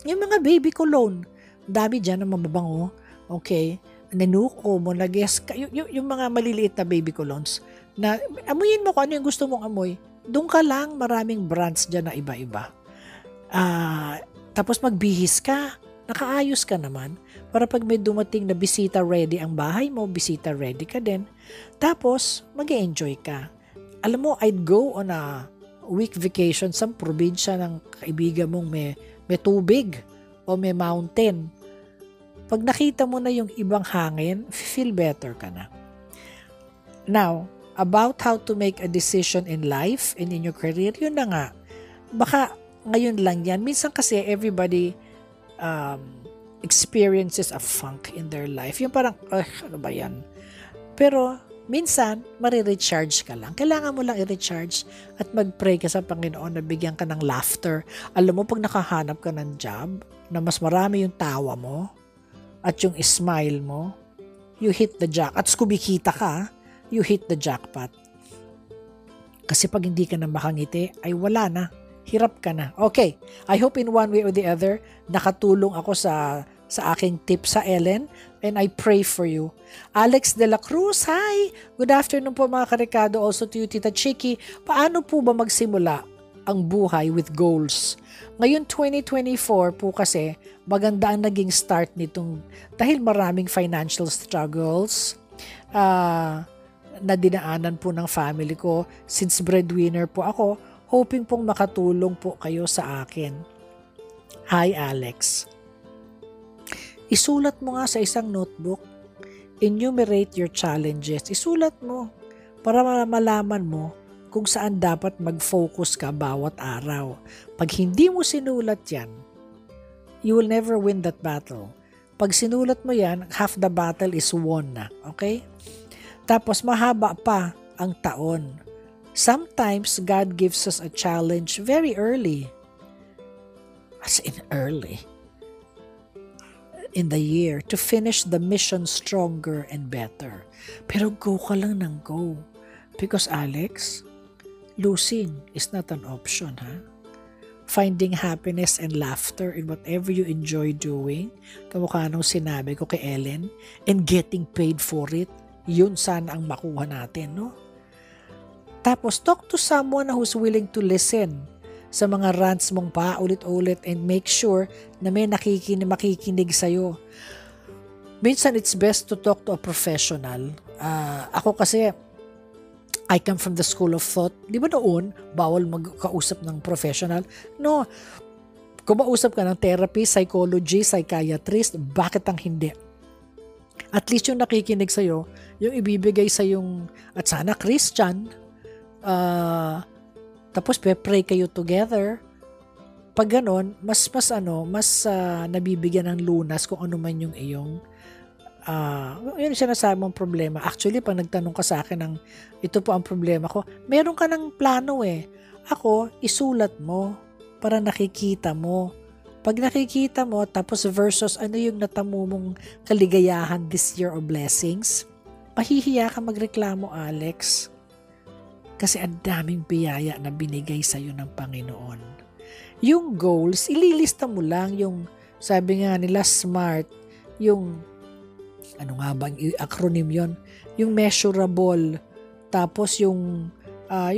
Yung mga baby cologne, dami dyan na mababango. Okay? Nanuko mo, nag-guess ka. Yung mga maliliit na baby colognes, na amuyin mo kung ano yung gusto mong amoy. Doon ka lang, maraming brands dyan na iba-iba. Tapos magbihis ka, nakaayos ka naman. Para pag may dumating na bisita ready ang bahay mo, bisita ready ka din. Tapos, mag-enjoy ka. Alam mo, I'd go on a week vacation sa probinsya ng kaibigan mong may tubig o may mountain. Pag nakita mo na yung ibang hangin, feel better ka na. Now, about how to make a decision in life and in your career, yun na nga. Baka ngayon lang yan. Minsan kasi everybody experiences a funk in their life. Yung parang, ano ba yan? Pero, minsan, marirecharge ka lang. Kailangan mo lang i-recharge at mag-pray ka sa Panginoon na bigyan ka ng laughter. Alam mo, pag nakahanap ka ng job, na mas marami yung tawa mo, at yung smile mo, you hit the jackpot. At kumikita ka, you hit the jackpot. Kasi pag hindi ka na makangiti, ay wala na. Hirap ka na. Okay, I hope in one way or the other, nakatulong ako sa aking tip sa Ellen, and I pray for you. Alex de la Cruz, hi! Good afternoon po mga karikado. Also to you, Tita Chiki. Paano po ba magsimula ang buhay with goals? Ngayon 2024 po kasi, maganda ang naging start nitong, dahil maraming financial struggles, na dinaanan po ng family ko. Since breadwinner po ako, hoping pong makatulong po kayo sa akin. Hi Alex. Isulat mo nga sa isang notebook. Enumerate your challenges. Isulat mo para malaman mo kung saan dapat mag-focus ka bawat araw. Pag hindi mo sinulat yan, you will never win that battle. Pag sinulat mo yan, half the battle is won na. Okay? Tapos mahaba pa ang taon. Sometimes God gives us a challenge very early. As in early. In the year to finish the mission stronger and better. Pero go ka lang ng go. Because Alex, losing is not an option, ha? Finding happiness and laughter in whatever you enjoy doing, kamukha nung sinabi ko kay Ellen, and getting paid for it, yun sana ang makuha natin, no? Tapos, talk to someone who's willing to listen sa mga rants mong paulit-ulit and make sure na may makikinig sa'yo. Minsan, it's best to talk to a professional. Ako kasi, I come from the school of thought. Di ba noon, bawal magkausap ng professional? No. Kumausap ka ng therapist, psychology, psychiatrist, bakit ang hindi? At least yung nakikinig sa'yo, yung ibibigay sa yung, at sana Christian, tapos pray kayo together, Pag ganon, mas nabibigyan ng lunas kung ano man yung iyong yun sinasabi mong problema. Actually, pag nagtanong ka sa akin ng ito po ang problema ko, meron ka ng plano eh. Ako, isulat mo para nakikita mo. Pag nakikita mo, tapos versus ano yung natamo mong kaligayahan this year or blessings, mahihiya ka magreklamo, Alex. Kasi ang daming biyaya na binigay sa'yo ng Panginoon. Yung goals, ililista mo lang yung, sabi nga nila, SMART, yung ano nga bang acronym yon? Yung measurable, tapos yung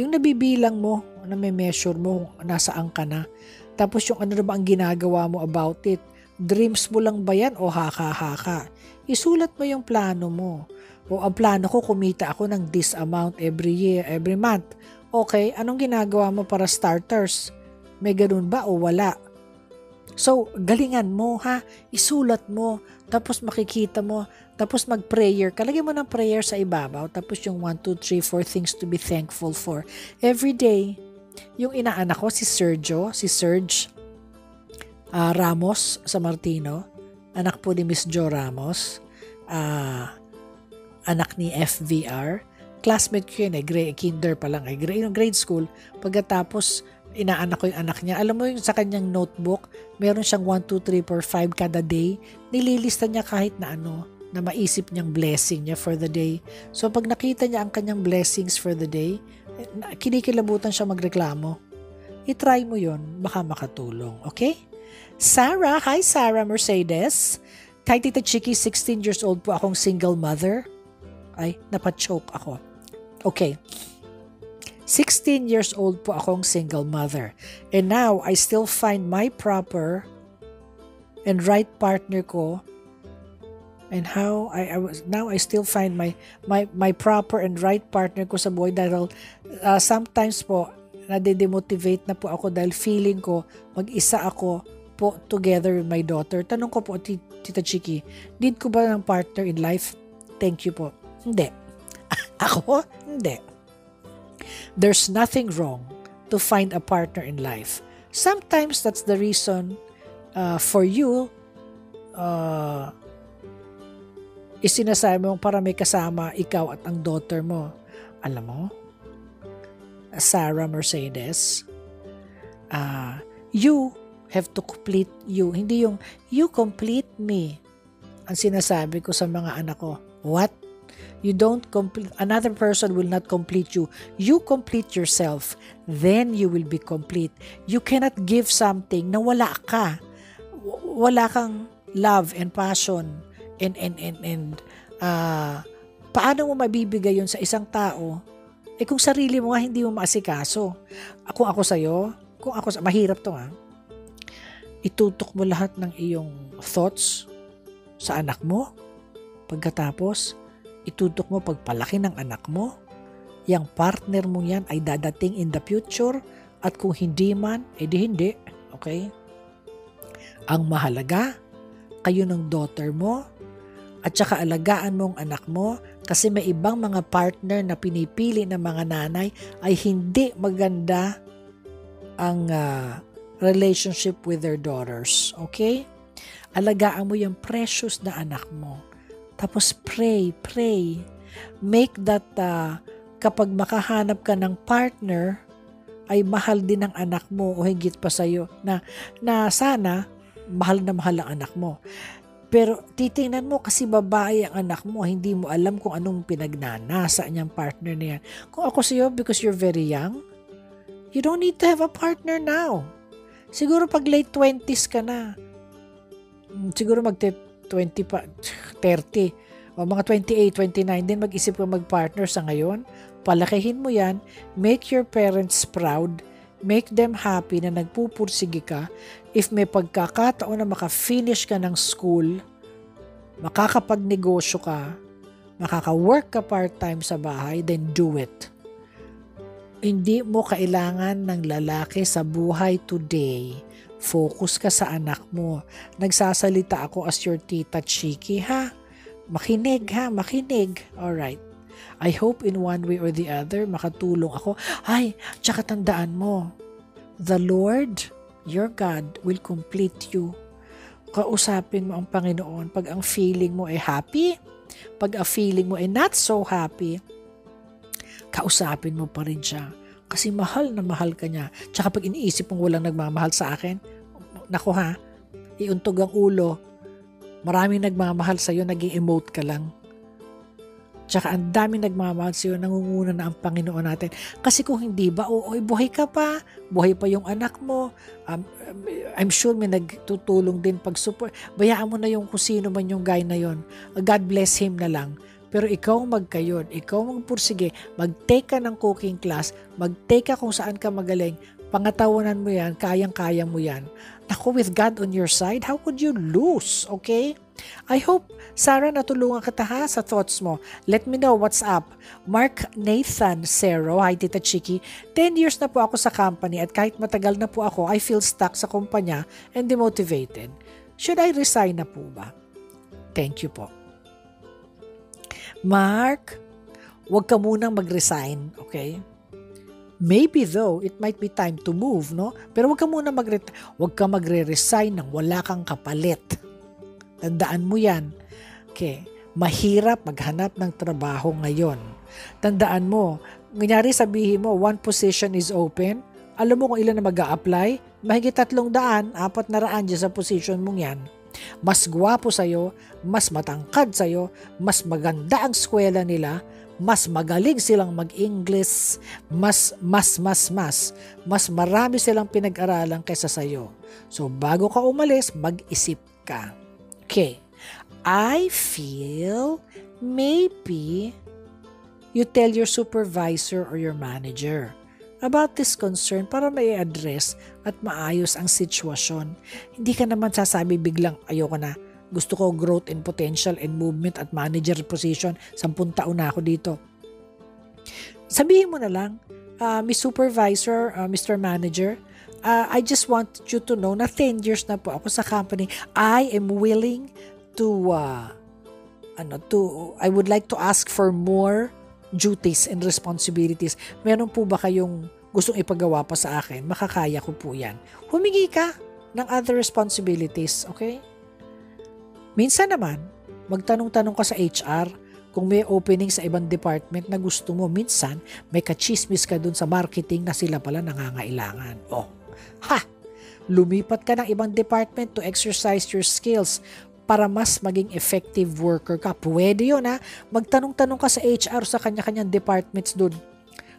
nabibilang mo, na may measure mo, nasaan ka na. Tapos yung ano na ba ang ginagawa mo about it? Dreams mo lang ba yan o haka-haka? Isulat mo yung plano mo. O ang plano ko, kumita ako ng this amount every year, every month. Okay, anong ginagawa mo para starters? May ganun ba o wala? So, galingan mo ha, isulat mo, tapos makikita mo, tapos mag-prayer. Kalagyan mo ng prayer sa ibabaw, tapos yung 1, 2, 3, 4 things to be thankful for. Every day, yung inaanak ko, si Serge Ramos sa Martino, anak po ni Miss Jo Ramos, anak ni FVR, classmate ko yun kinder pa lang, grade school, pagkatapos, inaanak ko yung anak niya. Alam mo yung sa kanyang notebook, meron siyang 1, 2, 3, 4, 5 kada day. Nililista niya kahit na na maisip niyang blessing niya for the day. So pag nakita niya ang kanyang blessings for the day, kinikilabutan siya magreklamo. I-try mo yon, baka makatulong. Okay? Sarah, hi Sarah Mercedes. Kay Tita Chiki, 16 years old po akong single mother. Ay, napachoke ako. Okay. 16 years old po akong single mother. And now, I still find my proper and right partner ko. And how I still find my proper and right partner ko sa buhay dahil sometimes po, nade-demotivate na po ako dahil feeling ko mag-isa ako po together with my daughter. Tanong ko po, Tita Chiki, need ko ba ng partner in life? Thank you po. Hindi. Ako? Hindi. There's nothing wrong to find a partner in life. Sometimes that's the reason for you isinasabi mo para may kasama ikaw at ang daughter mo. Alam mo, Sarah Mercedes, you have to complete you. Hindi yung you complete me. Ang sinasabi ko sa mga anak ko, what? You don't complete, another person will not complete you. You complete yourself, then you will be complete. You cannot give something na wala ka. Wala kang love and passion and paano mo mabibigay yun sa isang tao? Kung sarili mo nga hindi mo maasikaso. Kung ako sa'yo, mahirap to ha. Itutok mo lahat ng iyong thoughts sa anak mo. Pagkatapos, itutok mo pagpalaki ng anak mo, yung partner mo yan ay dadating in the future at kung hindi man, edi hindi. Okay? Ang mahalaga, kayo ng daughter mo at saka alagaan mo ang anak mo kasi may ibang mga partner na pinipili ng mga nanay ay hindi maganda ang relationship with their daughters. Okay? Alagaan mo yung precious na anak mo. Tapos pray. Make that kapag makahanap ka ng partner, ay mahal din ng anak mo o higit pa sa'yo na sana mahal na mahal ang anak mo. Pero titingnan mo kasi babae ang anak mo, hindi mo alam kung anong pinagnanasa niyang partner niya. Kung ako sa'yo, because you're very young, you don't need to have a partner now. Siguro pag late 20s ka na, siguro 20 pa, 30, o mga 28, 29 din mag-isip ka mag-partner sa ngayon. Palakihin mo yan, make your parents proud, make them happy na nagpupursige ka. If may pagkakataon na maka-finish ka ng school, makakapag-negosyo ka, makaka-work ka part-time sa bahay, then do it. Hindi mo kailangan ng lalaki sa buhay today. Focus ka sa anak mo. Nagsasalita ako as your Tita Chiki, ha? Makinig, ha? Makinig. Alright. I hope in one way or the other, makatulong ako. Ay, tsaka tandaan mo, the Lord your God will complete you. Kausapin mo ang Panginoon pag ang feeling mo ay happy, pag ang feeling mo ay not so happy, kausapin mo pa rin siya. Kasi mahal na mahal ka niya. Tsaka pag iniisip mong walang nagmamahal sa akin, naku ha, iuntog ang ulo. Maraming nagmamahal sa'yo, nag-i-emote ka lang. Tsaka ang daming nagmamahal sa'yo, nangunguna na ang Panginoon natin. Kasi kung hindi ba, buhay ka pa, buhay pa yung anak mo. I'm sure may nagtutulong din pag-support. Bayaan mo na yung kung sino man yung guy na yon. God bless him na lang. Pero ikaw magkayon, ikaw magpursige, mag-take ka ng cooking class, mag-take ka kung saan ka magaling, pangatawanan mo yan, kayang-kaya mo yan. Naku, with God on your side, how could you lose? Okay? I hope, Sarah, natulungan kita ha sa thoughts mo. Let me know what's up. Mark Nathan Cero, hi Tita Chiki. 10 years na po ako sa company at kahit matagal na po ako, I feel stuck sa kumpanya and demotivated. Should I resign na po ba? Thank you po. Mark, huwag ka munang mag-resign, okay? Maybe though, it might be time to move, no? Pero huwag ka magre-resign nang wala kang kapalit. Tandaan mo yan. Okay. Mahirap maghanap ng trabaho ngayon. Tandaan mo, kunyari sabihin mo, one position is open. Alam mo kung ilan na mag-a-apply? Mahigit 300, 400 dyan sa position mong yan. Mas gwapo sa'yo, mas matangkad sa'yo, mas maganda ang eskwela nila, mas magaling silang mag-English, mas marami silang pinag-aralan kaysa sa'yo. So, bago ka umalis, mag-isip ka. Okay, I feel maybe you tell your supervisor or your manager about this concern para mai-address at maayos ang sitwasyon. Hindi ka naman sasabi biglang, ayoko na, gusto ko growth and potential and movement at manager position, 10 taon na ako dito. Sabihin mo na lang, Miss Supervisor, Mr. Manager, I just want you to know na 10 years na po ako sa company. I am willing to, I would like to ask for more duties and responsibilities. Meron po ba kayong gustong ipagawa pa sa akin? Makakaya ko po yan. Humingi ka ng other responsibilities, okay? Minsan naman, magtanong-tanong ka sa HR kung may opening sa ibang department na gusto mo. Minsan, may kachismis ka dun sa marketing na sila pala nangangailangan. Oh, lumipat ka ng ibang department to exercise your skills para mas maging effective worker ka. Pwede yun ha. Magtanong-tanong ka sa HR sa kanya-kanyang departments dun.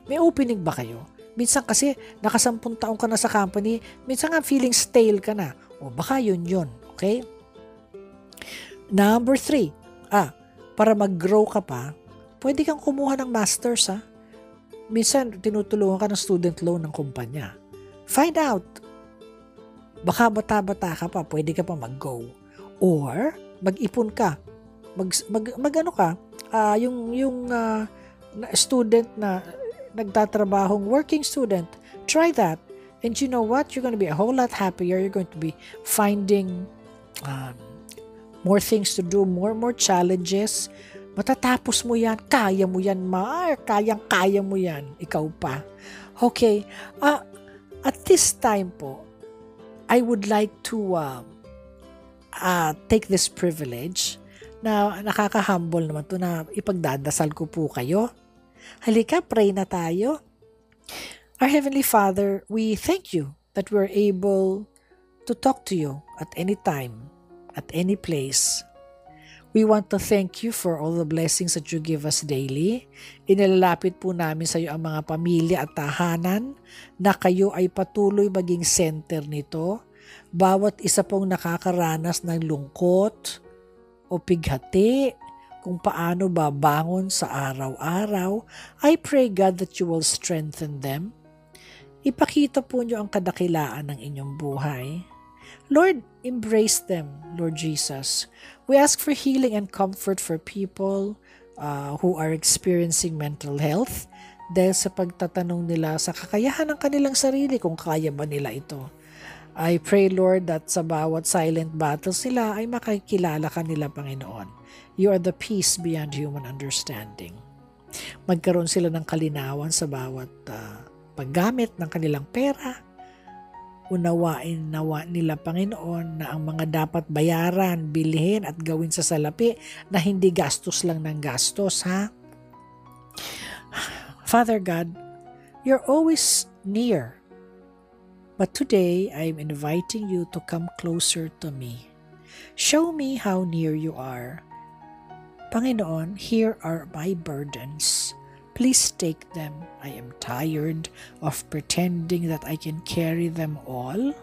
May opening ba kayo? Minsan kasi naka-10 taon ka na sa company, minsan nga feeling stale ka na. O baka yun. Okay? Number 3. Para mag-grow ka pa, pwede kang kumuha ng masters ha. Minsan tinutulungan ka ng student loan ng kumpanya. Find out. Baka bata-bata ka pa, pwede ka pa mag-go. Or, mag-ipon ka. Mag-ano ka, yung student na nagtatrabahong working student, try that. And you know what? You're going to be a whole lot happier. You're going to be finding more things to do, more challenges. Matatapos mo yan. Kaya mo yan, Mark. Kayang-kaya mo yan. Ikaw pa. Okay. At this time po, I would like to take this privilege na nakaka-humble naman to na ipagdadasal ko po kayo. Halika, pray na tayo. Our Heavenly Father, we thank you that we're able to talk to you at any time, at any place. We want to thank you for all the blessings that you give us daily. Inilalapit po namin sa iyo ang mga pamilya at tahanan na kayo ay patuloy maging center nito. Bawat isa pong nakakaranas ng lungkot o pighati kung paano babangon sa araw-araw, I pray God that you will strengthen them. Ipakita po niyo ang kadakilaan ng inyong buhay. Lord, embrace them, Lord Jesus. We ask for healing and comfort for people who are experiencing mental health dahil sa pagtatanong nila sa kakayahan ng kanilang sarili kung kaya ba nila ito. I pray, Lord, that sa bawat silent battles nila ay makikilala ka nila, Panginoon. You are the peace beyond human understanding. Magkaroon sila ng kalinawan sa bawat paggamit ng kanilang pera. Unawain nawa nila, Panginoon, na ang mga dapat bayaran, bilhin at gawin sa salapi na hindi gastos lang ng gastos, ha? Father God, you're always near. But today, I'm inviting you to come closer to me. Show me how near you are. Panginoon, here are my burdens. Please take them. I am tired of pretending that I can carry them all.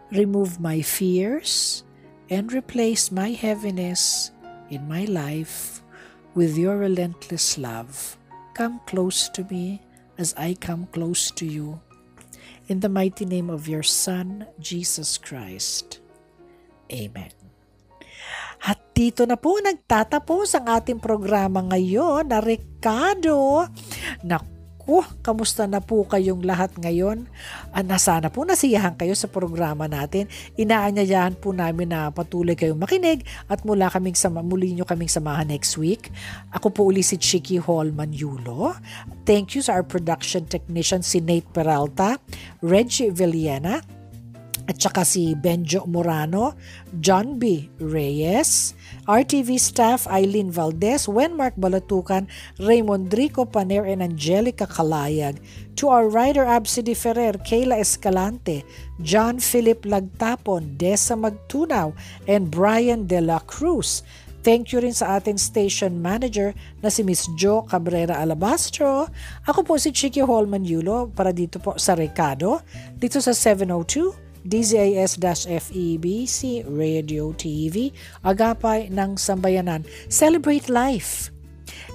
Remove my fears and replace my heaviness in my life with your relentless love. Come close to me as I come close to you. In the mighty name of your Son, Jesus Christ. Amen. At dito na po nagtatapos ang ating programa ngayon na Rekado. Naku, kamusta na po kayong lahat ngayon? Sana po nasiyahan kayo sa programa natin. Inaanyayahan po namin na patuloy kayong makinig at muli nyo kaming samahan next week. Ako po uli si Chicky Holman Yulo. Thank you sa our production technician si Nate Peralta, Reggie Villena, at saka si Benjo Morano, John B. Reyes, RTV staff Eileen Valdez, Wenmark Balatucan, Raymond Rico Paner, and Angelica Calayag. To our writer Absidy Ferrer, Kayla Escalante, John Philip Lagtapon, Desa Magtunaw, and Brian De La Cruz. Thank you rin sa ating station manager na si Miss Jo Cabrera Alabastro. Ako po si Chicky Holman Yulo para dito po sa Rekado, dito sa 702 DZAS-FEBC Radio TV, Agapay ng Sambayanan. Celebrate life.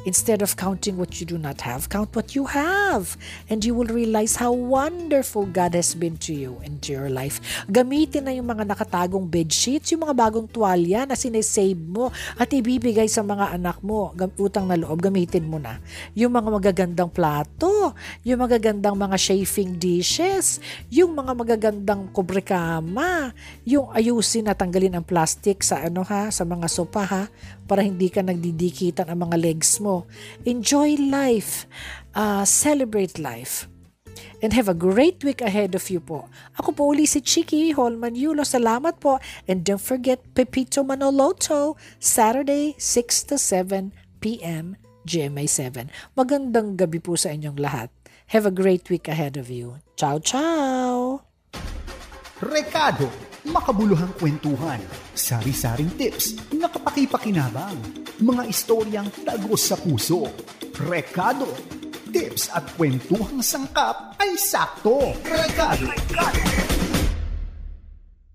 Instead of counting what you do not have, count what you have. And you will realize how wonderful God has been to you and to your life. Gamitin na yung mga nakatagong bedsheets, yung mga bagong tuwalya na sinesave mo at ibibigay sa mga anak mo. Utang na loob, gamitin mo na. Yung mga magagandang plato, yung magagandang mga chafing dishes, yung mga magagandang kubrekama, yung ayusin na tanggalin ang plastic sa sa mga sopa, ha, para hindi ka nagdidikitan ang mga legs mo. Enjoy life. Celebrate life. And have a great week ahead of you po. Ako po uli si Chicky Holman Yulo. Salamat po. And don't forget Pepito Manoloto, Saturday 6 to 7 p.m. GMA 7. Magandang gabi po sa inyong lahat. Have a great week ahead of you. Ciao, ciao! Rekado, makabuluhang kwentuhan, sari-saring tips na kapaki-pakinabang, mga istoryang tagos sa puso. Rekado, tips at kwentuhang sangkap ay sakto. Rekado.